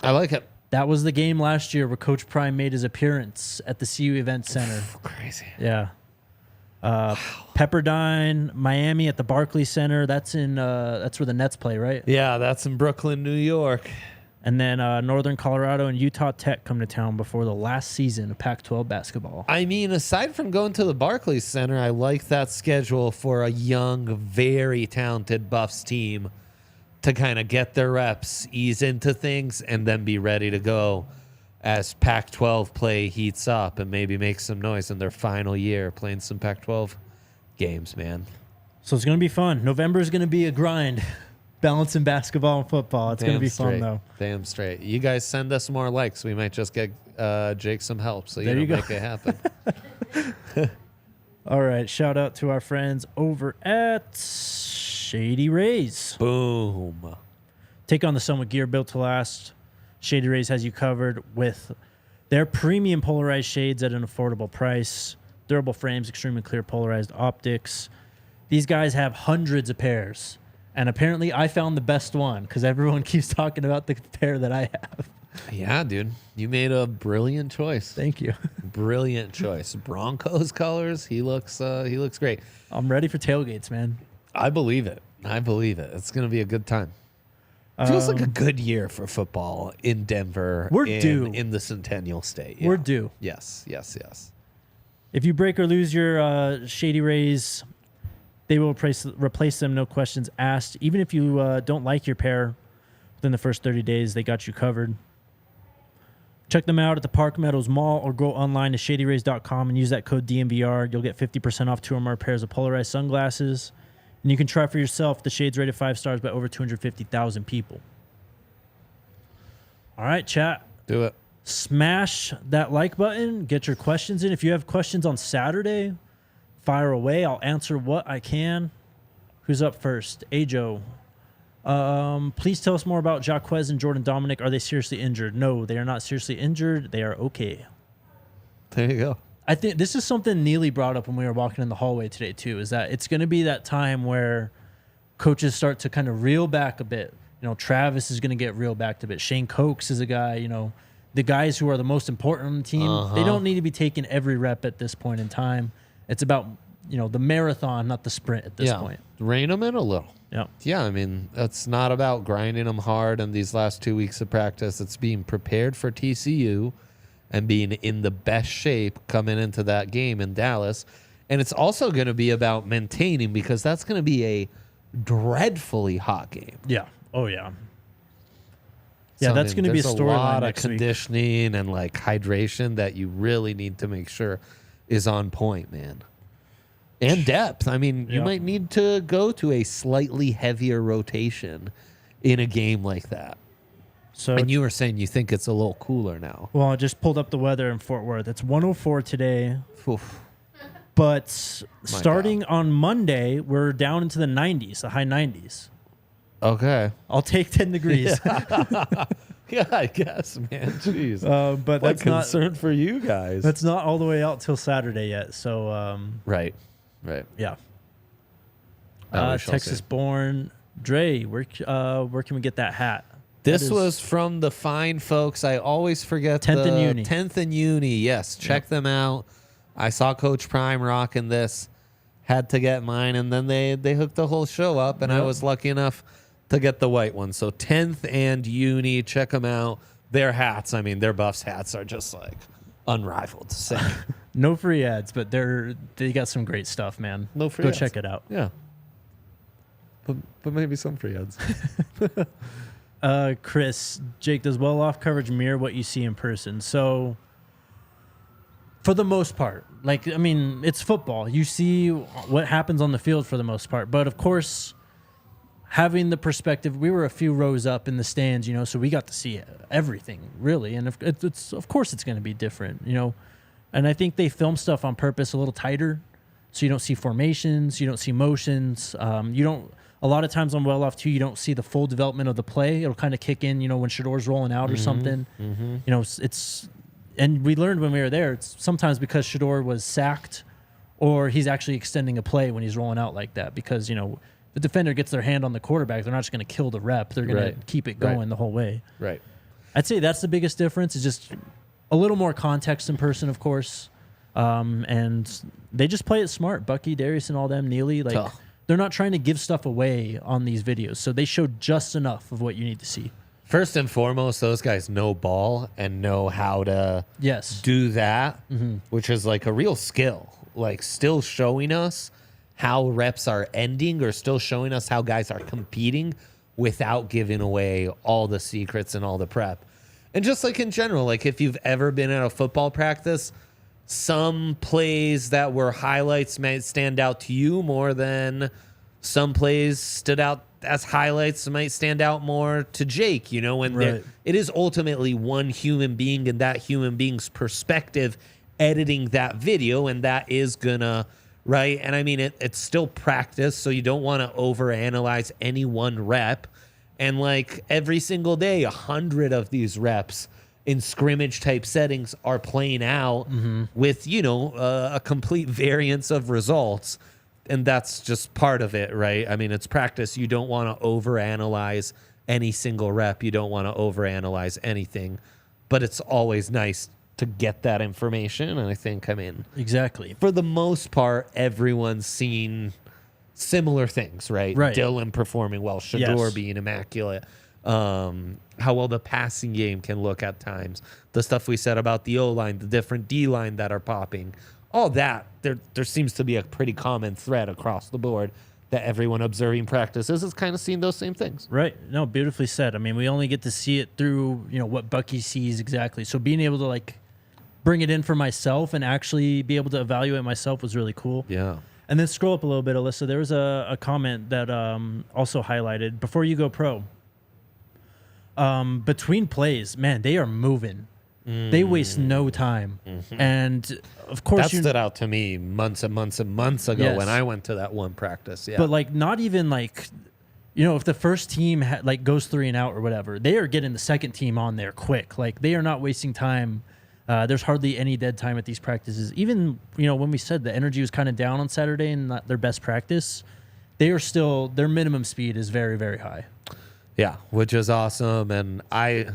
I like it. That was the game last year where Coach Prime made his appearance at the CU Event Center. Crazy. Yeah. Pepperdine, Miami at the Barclays Center. That's where the Nets play, right? Yeah, that's in Brooklyn, New York. And then Northern Colorado and Utah Tech come to town before the last season of Pac-12 basketball. I mean, aside from going to the Barclays Center, I like that schedule for a young, very talented Buffs team to kind of get their reps, ease into things, and then be ready to go as Pac-12 play heats up and maybe make some noise in their final year playing some Pac-12 games, man. So it's going to be fun. November is going to be a grind, balancing basketball and football. It's going to be fun, though. Damn straight. You guys send us more likes. We might just get Jake some help. So There you go. make it happen. All right. Shout out to our friends over at Shady Rays. Boom. Take on the sun with gear built to last. Shady Rays has you covered with their premium polarized shades at an affordable price. Durable frames, extremely clear polarized optics. These guys have hundreds of pairs. And apparently I found the best one because everyone keeps talking about the pair that I have. Yeah, dude. You made a brilliant choice. Thank you. Brilliant choice. Broncos colors. He looks great. I'm ready for tailgates, man. I believe it. It's going to be a good time. Feels like a good year for football in Denver. We're due. In the Centennial State. We're due. Yes. If you break or lose your Shady Rays, they will replace them, no questions asked. Even if you don't like your pair within the first 30 days, they got you covered. Check them out at the Park Meadows Mall or go online to shadyrays.com and use that code DNVR. You'll get 50% off 2 or more pairs of polarized sunglasses. And you can try for yourself. The shades rated 5 stars by over 250,000 people. All right, chat. Do it. Smash that like button. Get your questions in. If you have questions on Saturday, fire away. I'll answer what I can. Who's up first? Ajo. Please tell us more about Jaquez and Jordan Dominic. Are they seriously injured? No, they are not seriously injured. They are okay. There you go. I think this is something Neely brought up when we were walking in the hallway today, too, is that it's going to be that time where coaches start to kind of reel back a bit. You know, Travis is going to get reeled back a bit. Shane Cokes is a guy, you know, the guys who are the most important on the team, they don't need to be taking every rep at this point in time. It's about, you know, the marathon, not the sprint at this point. Rein them in a little. Yeah. I mean, it's not about grinding them hard in these last 2 weeks of practice. It's being prepared for TCU and being in the best shape coming into that game in Dallas. And it's also going to be about maintaining because that's going to be a dreadfully hot game. Yeah. Oh, yeah. Yeah, that's going to be a storyline. There's a lot of next week. conditioning and like hydration that you really need to make sure is on point, man. And depth. I mean, you might need to go to a slightly heavier rotation in a game like that. So, and you were saying you think it's a little cooler now. well, I just pulled up the weather in Fort Worth. It's 104 today. Oof. But starting on Monday, we're down into the 90s, the high 90s. Okay. I'll take 10 degrees. Yeah, I guess, man. Jeez. But What that's not concern for you guys. that's not all the way out till Saturday yet. So Right. yeah. We shall Texas see. born Dre, where can we get that hat? This That is- was from the fine folks. I always forget 10th the and Uni. 10th and Uni. Yes, check them out. I saw Coach Prime rocking this. Had to get mine, and then they hooked the whole show up, and I was lucky enough to get the white one. So 10th and Uni, check them out. Their hats, I mean, their Buffs hats are just like unrivaled. Sick. No free ads, but they got some great stuff, man. No free Go ads. check it out. Yeah. But maybe some free ads. Chris, Jake, does well-off coverage mirror what you see in person? So, for the most part, like, I mean, it's football. You see what happens on the field for the most part. But, of course, having the perspective, we were a few rows up in the stands, you know, so we got to see everything, really. And of course it's going to be different, you know. And I think they film stuff on purpose a little tighter so you don't see formations, you don't see motions, you don't... A lot of times on well-off, too, you don't see the full development of the play. It'll kind of kick in, you know, when Shedeur's rolling out or something. You know, it's... And we learned when we were there, it's sometimes because Shedeur was sacked or he's actually extending a play when he's rolling out like that because, you know, the defender gets their hand on the quarterback. They're not just going to kill the rep. They're going to keep it going the whole way. Right. I'd say that's the biggest difference is just a little more context in person, of course. And they just play it smart. Bucky, Darius, and all them, Neely, like... Tough. They're not trying to give stuff away on these videos, so they showed just enough of what you need to see. First and foremost, those guys know ball and know how to do that, which is like a real skill. Like still showing us how reps are ending or still showing us how guys are competing without giving away all the secrets and all the prep. And just like in general, like if you've ever been at a football practice, some plays that were highlights might stand out to you more than some plays stood out as highlights might stand out more to Jake, you know, and Right. it is ultimately one human being and that human being's perspective editing that video, and that is gonna, right? And I mean, it's still practice, so you don't want to overanalyze any one rep. And like every single day, 100 of these reps in scrimmage type settings are playing out with, you know, a complete variance of results. And that's just part of it, right? I mean, it's practice. You don't want to overanalyze any single rep. You don't want to overanalyze anything. But it's always nice to get that information. And I think, I mean, Exactly. for the most part, everyone's seen similar things, right? Right. Dylan performing well, Shedeur Yes. being immaculate, how well the passing game can look at times, the stuff we said about the O-line, the different D-line that are popping, all that. There seems to be a pretty common thread across the board that everyone observing practices is kind of seeing those same things. Right. No, beautifully said. I mean, we only get to see it through, you know, what Bucky sees exactly. So being able to like bring it in for myself and actually be able to evaluate myself was really cool. Yeah. And then scroll up a little bit, Alyssa. There was a comment that also highlighted, before you go pro, between plays, man, they are moving. They waste no time. And, of course, That stood out to me months and months and months ago Yes. when I went to that one practice. Yeah. but, like, not even, like, you know, if the first team, like, goes 3 and out or whatever, they are getting the second team on there quick. Like, they are not wasting time. There's hardly any dead time at these practices. Even, you know, when we said the energy was kind of down on Saturday and not their best practice, they are still, their minimum speed is very, very high. Yeah, which is awesome. And I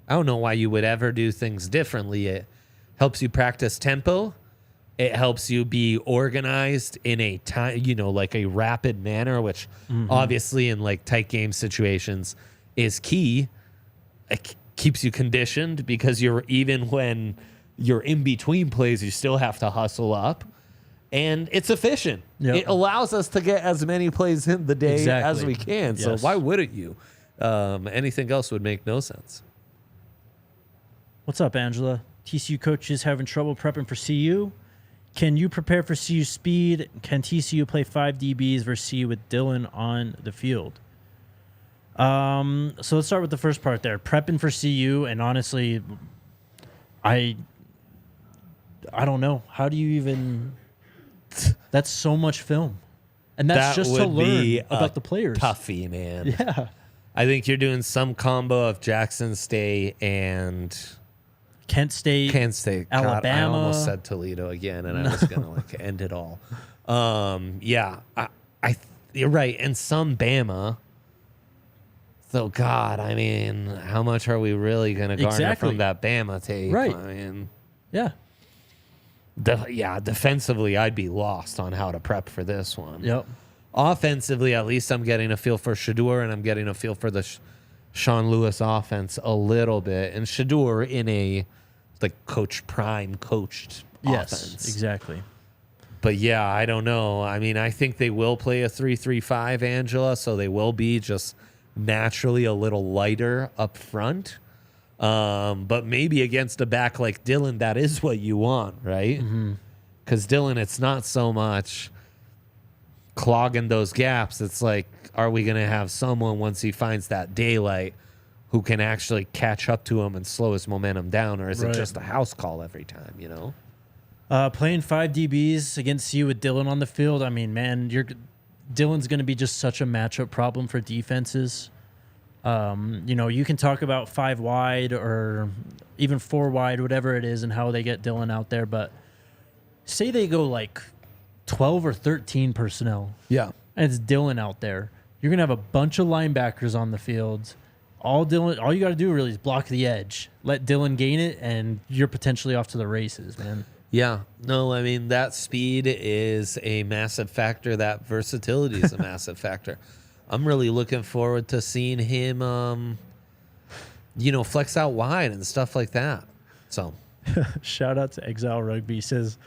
don't know why you would ever do things differently. It helps you practice tempo. It helps you be organized in a time, you know, like a rapid manner, which obviously in like tight game situations is key. It keeps you conditioned because even when you're in between plays, you still have to hustle up. And it's efficient. Yep. It allows us to get as many plays in the day as Exactly. we can. So Yes. why wouldn't you? Anything else would make no sense. What's up, Angela? TCU coaches having trouble prepping for CU. Can you prepare for CU speed? Can TCU play 5 DBs versus CU with Dylan on the field? So let's start with the first part there. Prepping for CU, and honestly, I don't know. How do you even... That's so much film. And that's That just to would learn be about the players. Toughie, man. Yeah. I think you're doing some combo of Jackson State and Kent State. Kent State. God, I Alabama. almost said Toledo again, and I was gonna like end it all. Yeah, you're right, and some Bama. So God, I mean, how much are we really gonna garner Exactly. from that Bama tape? Right. I mean, Yeah. defensively, I'd be lost on how to prep for this one. Yep. Offensively, at least I'm getting a feel for Shedeur, and I'm getting a feel for the Sean Lewis offense a little bit. And Shedeur in a like Coach Prime coached Yes, offense. exactly. But yeah, I don't know. I mean, I think they will play a 3-3-5, Angela, so they will be just naturally a little lighter up front. But maybe against a back like Dylan, that is what you want, right? Because Dylan, it's not so much clogging those gaps. It's like, are we going to have someone once he finds that daylight who can actually catch up to him and slow his momentum down, or is Right. it just a house call every time, you know? Playing 5 DBs against you with Dylan on the field, I mean, man, Dylan's going to be just such a matchup problem for defenses. You know, you can talk about 5 wide or even 4 wide, whatever it is, and how they get Dylan out there. But say they go like 12 or 13 personnel, Yeah. and it's Dylan out there. You're going to have a bunch of linebackers on the field. All you got to do really is block the edge, let Dylan gain it, and you're potentially off to the races, man. Yeah. No, I mean, that speed is a massive factor. That versatility is a massive factor. I'm really looking forward to seeing him, you know, flex out wide and stuff like that. So, Shout out to Exile Rugby. He says,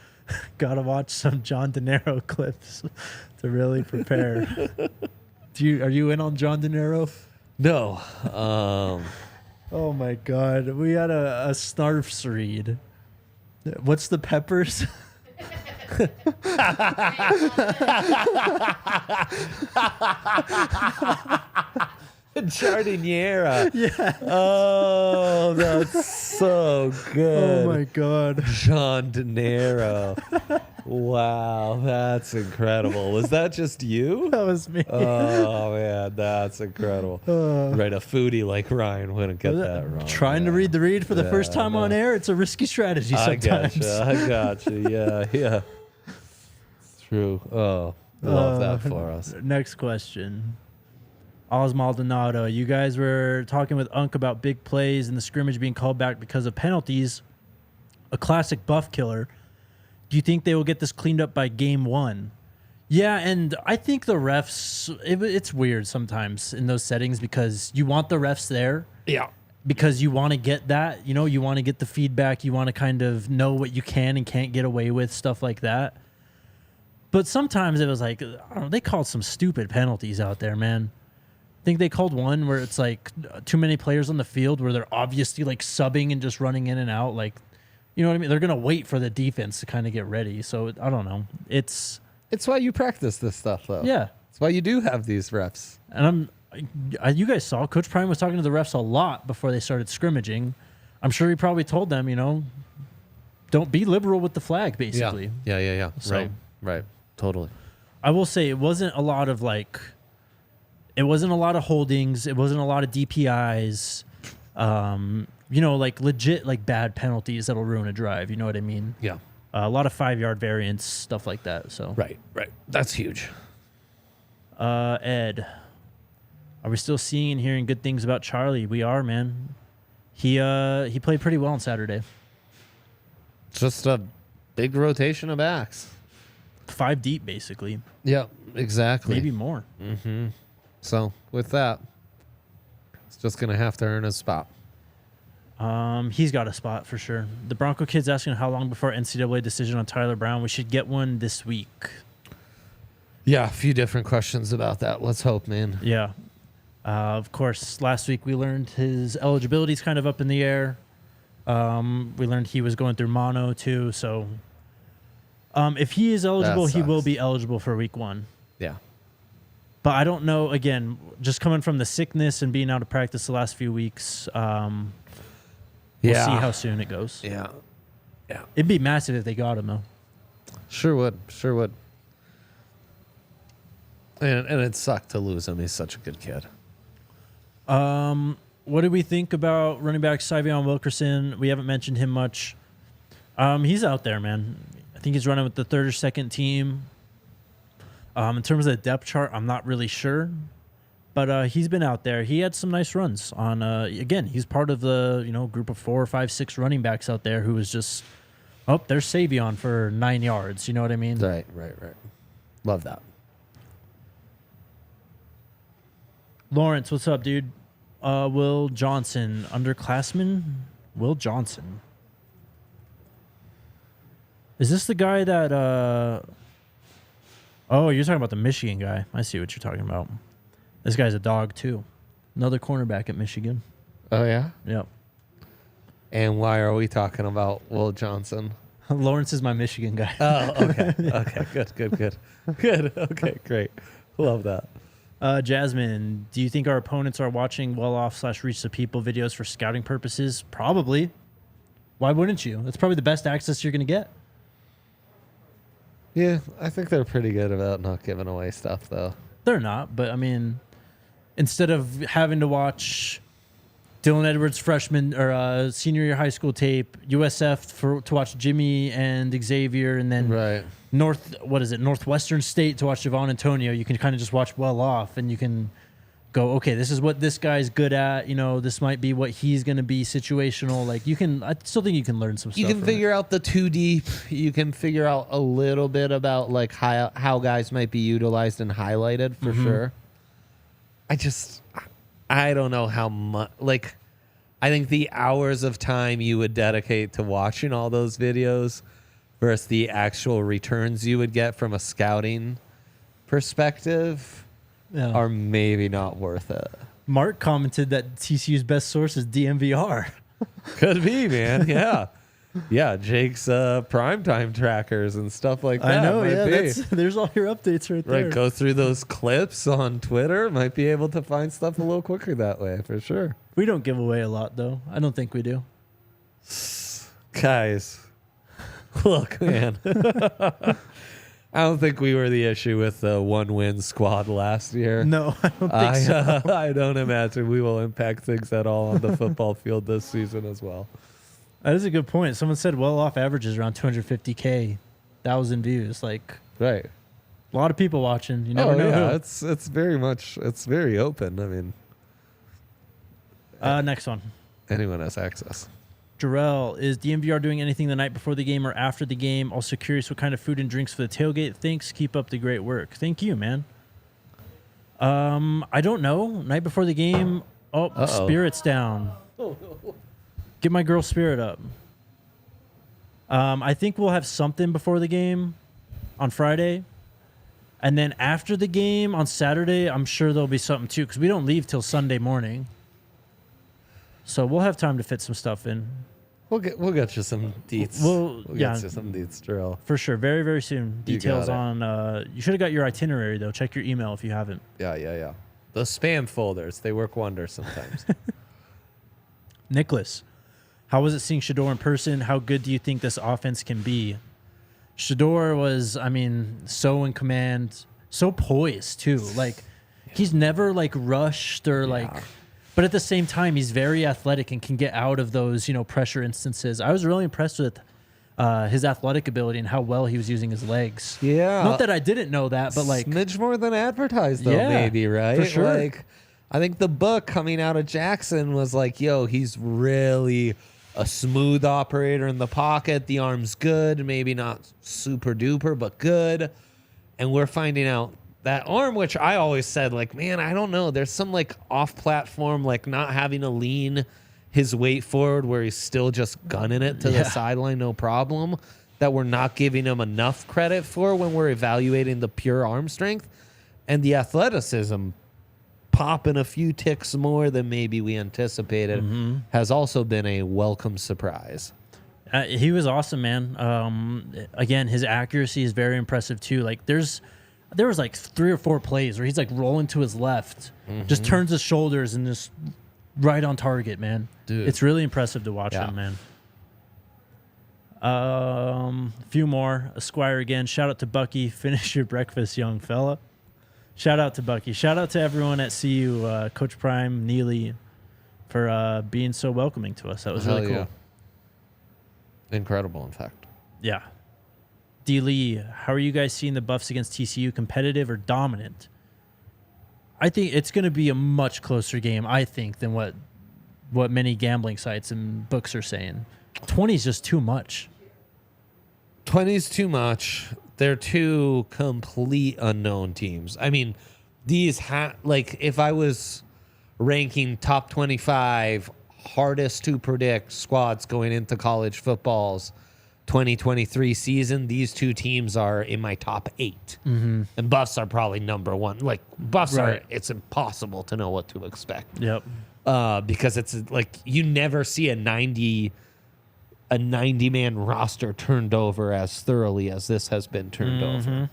gotta watch some John De Niro clips to really prepare. Are you in on John De Niro? No. Oh my God. We had a snarfs read. What's the peppers? Jardiniera. Yeah. Oh, that's so good. Oh my God. John De Niro. Wow, that's incredible. Was that just you? That was me. Oh man, that's incredible. Right, a foodie like Ryan wouldn't get that wrong. Trying to read the read for the first time on air, it's a risky strategy sometimes. I gotcha. Yeah. It's true. Oh, love that for us. Next question. Oz Maldonado, you guys were talking with Unk about big plays and the scrimmage being called back because of penalties. A classic buff killer. Do you think they will get this cleaned up by game 1? Yeah, and I think the refs, it's weird sometimes in those settings because you want the refs there. Yeah. Because you want to get that, you want to get the feedback. You want to kind of know what you can and can't get away with, stuff like that. But sometimes it was like, I don't know, they called some stupid penalties out there, man. I think they called one where it's like too many players on the field where they're obviously like subbing and just running in and out. Like, you know what I mean? They're going to wait for the defense to kind of get ready. So I don't know. It's why you practice this stuff, though. Yeah. It's why you do have these refs. And you guys saw Coach Prime was talking to the refs a lot before they started scrimmaging. I'm sure he probably told them, don't be liberal with the flag, basically. Yeah. So, Right. Totally. I will say it wasn't a lot of holdings. It wasn't a lot of DPIs. Like legit, like bad penalties that'll ruin a drive. You know what I mean? Yeah. A lot of 5-yard variants, stuff like that. So Right. That's huge. Ed, are we still seeing and hearing good things about Charlie? We are, man. He played pretty well on Saturday. Just a big rotation of backs. 5 deep, basically. Yeah, exactly. Maybe more. Mm-hmm. So with that, it's just gonna have to earn a spot. He's got a spot for sure. The Bronco kid's asking how long before NCAA decision on Tyler Brown. We should get one this week. Yeah, a few different questions about that. Let's hope, man. Yeah. Of course, last week we learned his eligibility is kind of up in the air. We learned he was going through mono too. So if he is eligible, he will be eligible for week 1. Yeah. But I don't know, again, just coming from the sickness and being out of practice the last few weeks, we'll see how soon it goes. Yeah. It'd be massive if they got him, though. Sure would. And it sucked to lose him. He's such a good kid. What do we think about running back Syvion Wilkerson? We haven't mentioned him much. He's out there, man. I think he's running with the 3rd or 2nd team. In terms of the depth chart, I'm not really sure. But he's been out there. He had some nice runs on, again, he's part of the, group of 4, 5, 6 running backs out there who was just, there's Syvion for 9 yards. You know what I mean? Right. Love that. Lawrence, what's up, dude? Will Johnson, underclassman? Will Johnson. Is this the guy that, oh, you're talking about the Michigan guy. I see what you're talking about. This guy's a dog, too. Another cornerback at Michigan. Oh, yeah? Yep. And why are we talking about Will Johnson? Lawrence is my Michigan guy. Oh, okay. Okay, good. Good. Okay, great. Love that. Jasmine, do you think our opponents are watching well-off/reach the people videos for scouting purposes? Probably. Why wouldn't you? That's probably the best access you're going to get. Yeah, I think they're pretty good about not giving away stuff, though. They're not, but I mean, instead of having to watch Dylan Edwards freshman or senior year high school tape, USF to watch Jimmy and Xavier, and then Right. Northwestern State to watch Javon Antonio, you can kind of just watch well off, and you can go, okay, this is what this guy's good at. This might be what he's going to be situational. Like I still think you can learn some stuff. You can figure out the 2 deep. You can figure out a little bit about like how guys might be utilized and highlighted for sure. I don't know how much. Like, I think the hours of time you would dedicate to watching all those videos versus the actual returns you would get from a scouting perspective are maybe not worth it. Mark commented that TCU's best source is DNVR. Could be, man. Yeah. Yeah, Jake's primetime trackers and stuff like that. I know, might yeah. be. There's all your updates right there. Right, go through those clips on Twitter. Might be able to find stuff a little quicker that way, for sure. We don't give away a lot, though. I don't think we do. Guys, look, man. I don't think we were the issue with the one-win squad last year. No, I don't think so. I don't imagine we will impact things at all on the football field this season as well. That is a good point. Someone said well-off averages around 250,000 views. Like, Right. a lot of people watching. You never know who. It's very open. I mean, Next one. anyone has access. Jarrell, is DNVR doing anything the night before the game or after the game? Also curious what kind of food and drinks for the tailgate. Thanks. Keep up the great work. Thank you, man. I don't know. Night before the game. Oh, Spirit's down. Get my girl Spirit up. I think we'll have something before the game on Friday. And then after the game on Saturday, I'm sure there'll be something too, because we don't leave till Sunday morning. So we'll have time to fit some stuff in. We'll get you some deets. We'll get you some deets, Drill. For sure. Very, very soon. You Details got it. on... you should have got your itinerary, though. Check your email if you haven't. Yeah. Those spam folders, they work wonders sometimes. Nicholas, how was it seeing Shedeur in person? How good do you think this offense can be? Shedeur was, so in command, so poised, too. Like, he's never, rushed or, But at the same time, he's very athletic and can get out of those, pressure instances. I was really impressed with his athletic ability and how well he was using his legs. Yeah. Not that I didn't know that, but, smidge more than advertised, though, Yeah, maybe, right? for sure. I think the book coming out of Jackson was like, yo, he's really a smooth operator in the pocket. The arm's good, maybe not super duper, but good. And we're finding out that arm, which I always said, man, I don't know. There's some off platform, not having to lean his weight forward where he's still just gunning it to the sideline, no problem, that we're not giving him enough credit for when we're evaluating the pure arm strength. And the athleticism popping a few ticks more than maybe we anticipated has also been a welcome surprise. He was awesome, man. Again, his accuracy is very impressive too. There was 3 or 4 plays where he's rolling to his left, just turns his shoulders and just right on target, man. Dude. It's really impressive to watch him, man. A few more. Esquire again. Shout out to Bucky. Finish your breakfast, young fella. Shout out to Bucky. Shout out to everyone at CU, Coach Prime, Neely, for being so welcoming to us. That was really cool. Yeah. Incredible, in fact. Yeah. D. Lee, how are you guys seeing the Buffs against TCU? Competitive or dominant? I think it's going to be a much closer game, than what many gambling sites and books are saying. 20 is just too much. 20 is too much. They're two complete unknown teams. These if I was ranking top 25 hardest to predict squads going into college football's 2023 season, these two teams are in my top 8. And Buffs are probably number 1. Buffs are, it's impossible to know what to expect. Yep. Because it's you never see a 90-man roster turned over as thoroughly as this has been turned over.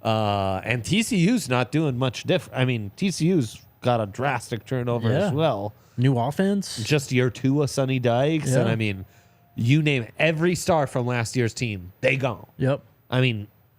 And TCU's not doing much different. TCU's got a drastic turnover as well. New offense. Just year 2 of Sonny Dykes. Yeah. And you name it, every star from last year's team, they gone. Yep.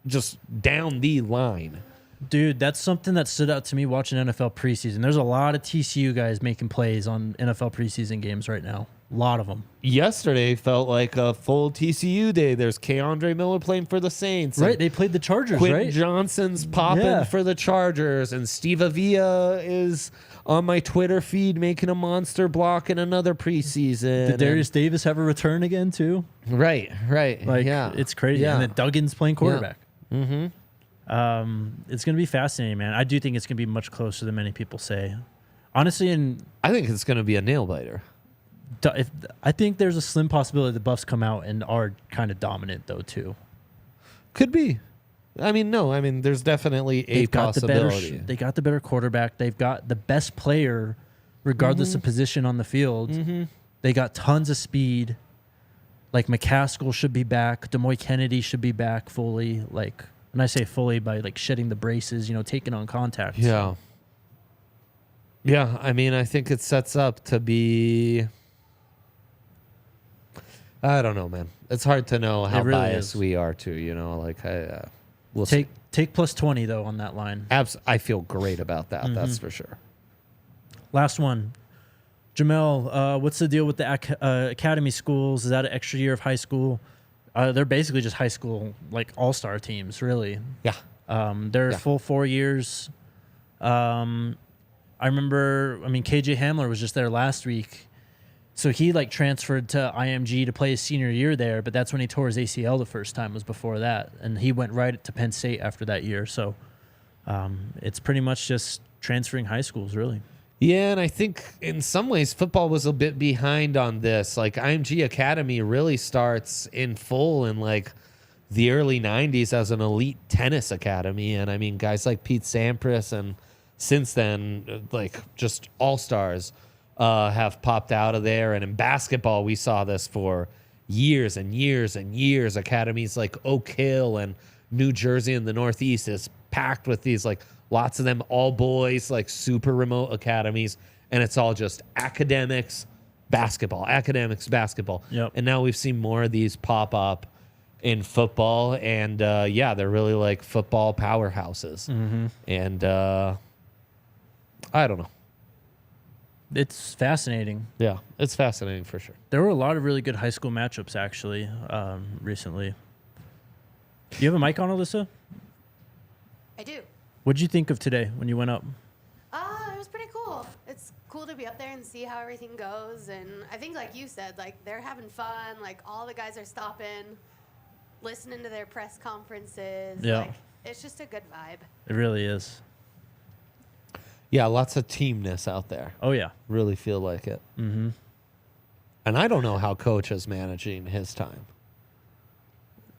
Just down the line. Dude, that's something that stood out to me watching NFL preseason. There's a lot of TCU guys making plays on NFL preseason games right now. A lot of them. Yesterday felt like a full TCU day. There's Keandre Miller playing for the Saints. Right, they played the Chargers, Quentin right? Johnson's popping for the Chargers. And Steve Avila is on my Twitter feed making a monster block in another preseason. Did Darius Davis have a return again, too? Right. It's crazy. Yeah. And then Duggan's playing quarterback. Yeah. It's going to be fascinating, man. I do think it's going to be much closer than many people say. Honestly, I think it's going to be a nail-biter. I think there's a slim possibility the Buffs come out and are kind of dominant, though, too. Could be. There's definitely a possibility. They got the better quarterback. They've got the best player regardless of position on the field. They got tons of speed. Like McCaskill should be back. DeMoy Kennedy should be back fully. Like, and I say fully by like shedding the braces, taking on contact. Yeah. Yeah, I mean, I think it sets up to be... I don't know, man. It's hard to know how really biased is. we are, too, Like, we'll see. Take plus 20, though, on that line. I feel great about that, that's for sure. Last one. Jamel, what's the deal with the academy schools? Is that an extra year of high school? They're basically just high school, like all-star teams, really. Yeah. They're full 4 years. I remember, KJ Hamler was just there last week. So he transferred to IMG to play his senior year there, but that's when he tore his ACL the first time, was before that. And he went right to Penn State after that year. So it's pretty much just transferring high schools, really. Yeah, and I think in some ways football was a bit behind on this. Like IMG Academy really starts in full in the early 90s as an elite tennis academy. And guys like Pete Sampras and since then, just all-stars have popped out of there. And in basketball, we saw this for years and years and years. Academies like Oak Hill and New Jersey in the Northeast is packed with these, lots of them all boys, super remote academies. And it's all just academics, basketball. Yep. And now we've seen more of these pop up in football. And, they're really football powerhouses. And I don't know. It's fascinating. Yeah, it's fascinating for sure. There were a lot of really good high school matchups, actually, recently. Do you have a mic on, Alyssa? I do. What'd you think of today when you went up? It was pretty cool. It's cool to be up there and see how everything goes. And I think, like you said, they're having fun. All the guys are stopping, listening to their press conferences. Yeah. It's just a good vibe. It really is. Yeah, lots of teamness out there. Oh, yeah. Really feel like it. Mm-hmm. And I don't know how Coach is managing his time.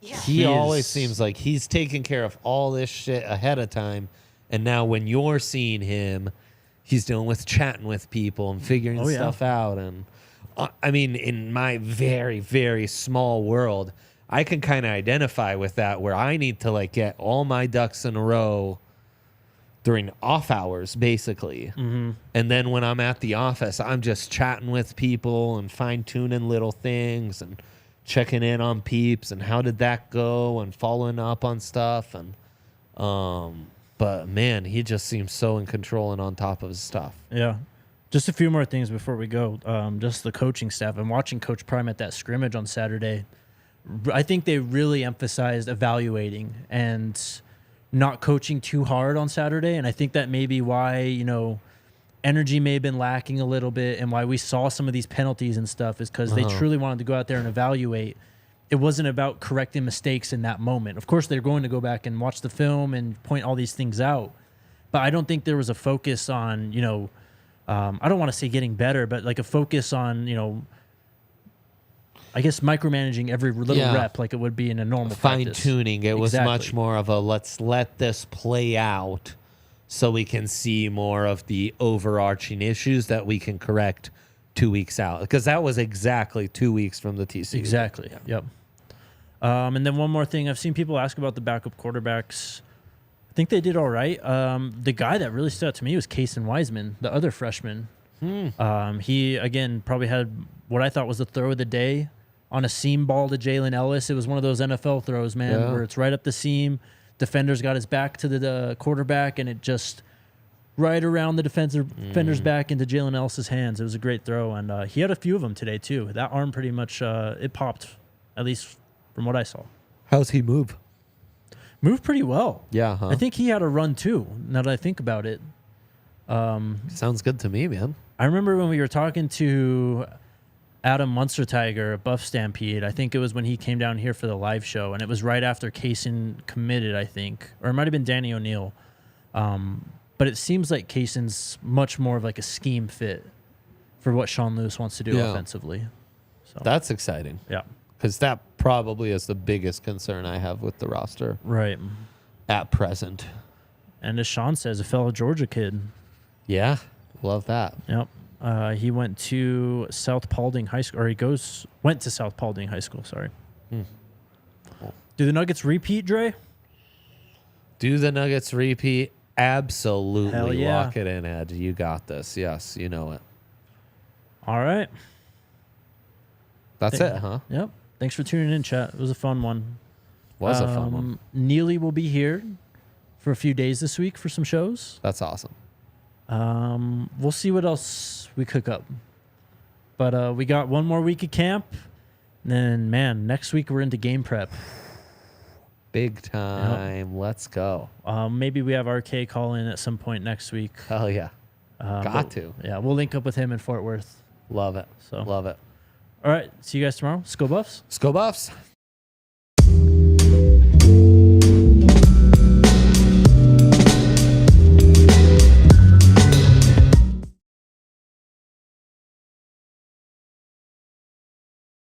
Yeah. He always seems like he's taking care of all this shit ahead of time. And now when you're seeing him, he's dealing with chatting with people and figuring stuff out. And in my very, very small world, I can kind of identify with that where I need to get all my ducks in a row during off hours, basically. Mm-hmm. And then when I'm at the office, I'm just chatting with people and fine-tuning little things and checking in on peeps and how did that go and following up on stuff. And but, man, he just seems so in control and on top of his stuff. Yeah. Just a few more things before we go. Just the coaching staff. I'm watching Coach Prime at that scrimmage on Saturday. I think they really emphasized evaluating and not coaching too hard on Saturday. And I think that may be why, energy may have been lacking a little bit and why we saw some of these penalties and stuff is because they truly wanted to go out there and evaluate. It wasn't about correcting mistakes in that moment. Of course, they're going to go back and watch the film and point all these things out. But I don't think there was a focus on, I don't want to say getting better, but a focus on, I guess micromanaging every little rep like it would be in a normal practice. Fine-tuning. It was much more of a let's let this play out so we can see more of the overarching issues that we can correct 2 weeks out. Because that was exactly 2 weeks from the TCU. Exactly. Yeah. Yep. And then one more thing. I've seen people ask about the backup quarterbacks. I think they did all right. The guy that really stood out to me was Kason Wiseman, the other freshman. He, again, probably had what I thought was the throw of the day on a seam ball to Jalen Ellis. It was one of those NFL throws, man, where it's right up the seam. Defender's got his back to the quarterback, and it just right around the defender's back into Jalen Ellis's hands. It was a great throw, and he had a few of them today, too. That arm pretty much, it popped, at least from what I saw. How's he move? Moved pretty well. Yeah, huh? I think he had a run, too, now that I think about it. Sounds good to me, man. I remember when we were talking to Adam Munstertiger at Buff Stampede. I think it was when he came down here for the live show, and it was right after Kaysen committed, I think. Or it might have been Danny O'Neill. But it seems like Kaysen's much more of a scheme fit for what Sean Lewis wants to do offensively. So that's exciting. Yeah. Because that probably is the biggest concern I have with the roster. Right. At present. And as Sean says, a fellow Georgia kid. Yeah. Love that. Yep. He went to South Paulding High School, or went to South Paulding High School. Sorry. Do the Nuggets repeat, Dre? Do the Nuggets repeat? Absolutely. Hell yeah. Lock it in, Ed. You got this. Yes, you know it. All right. That's it, huh? Yep. Thanks for tuning in, chat. It was a fun one. Was a fun one. Neely will be here for a few days this week for some shows. That's awesome. We'll see what else we cook up. But we got one more week of camp. And then, man, next week we're into game prep. Big time. Yep. Let's go. Maybe we have RK call in at some point next week. Hell yeah. Got to. Yeah, we'll link up with him in Fort Worth. Love it. So Love it. All right. See you guys tomorrow. Let's go Buffs. Let's go Buffs.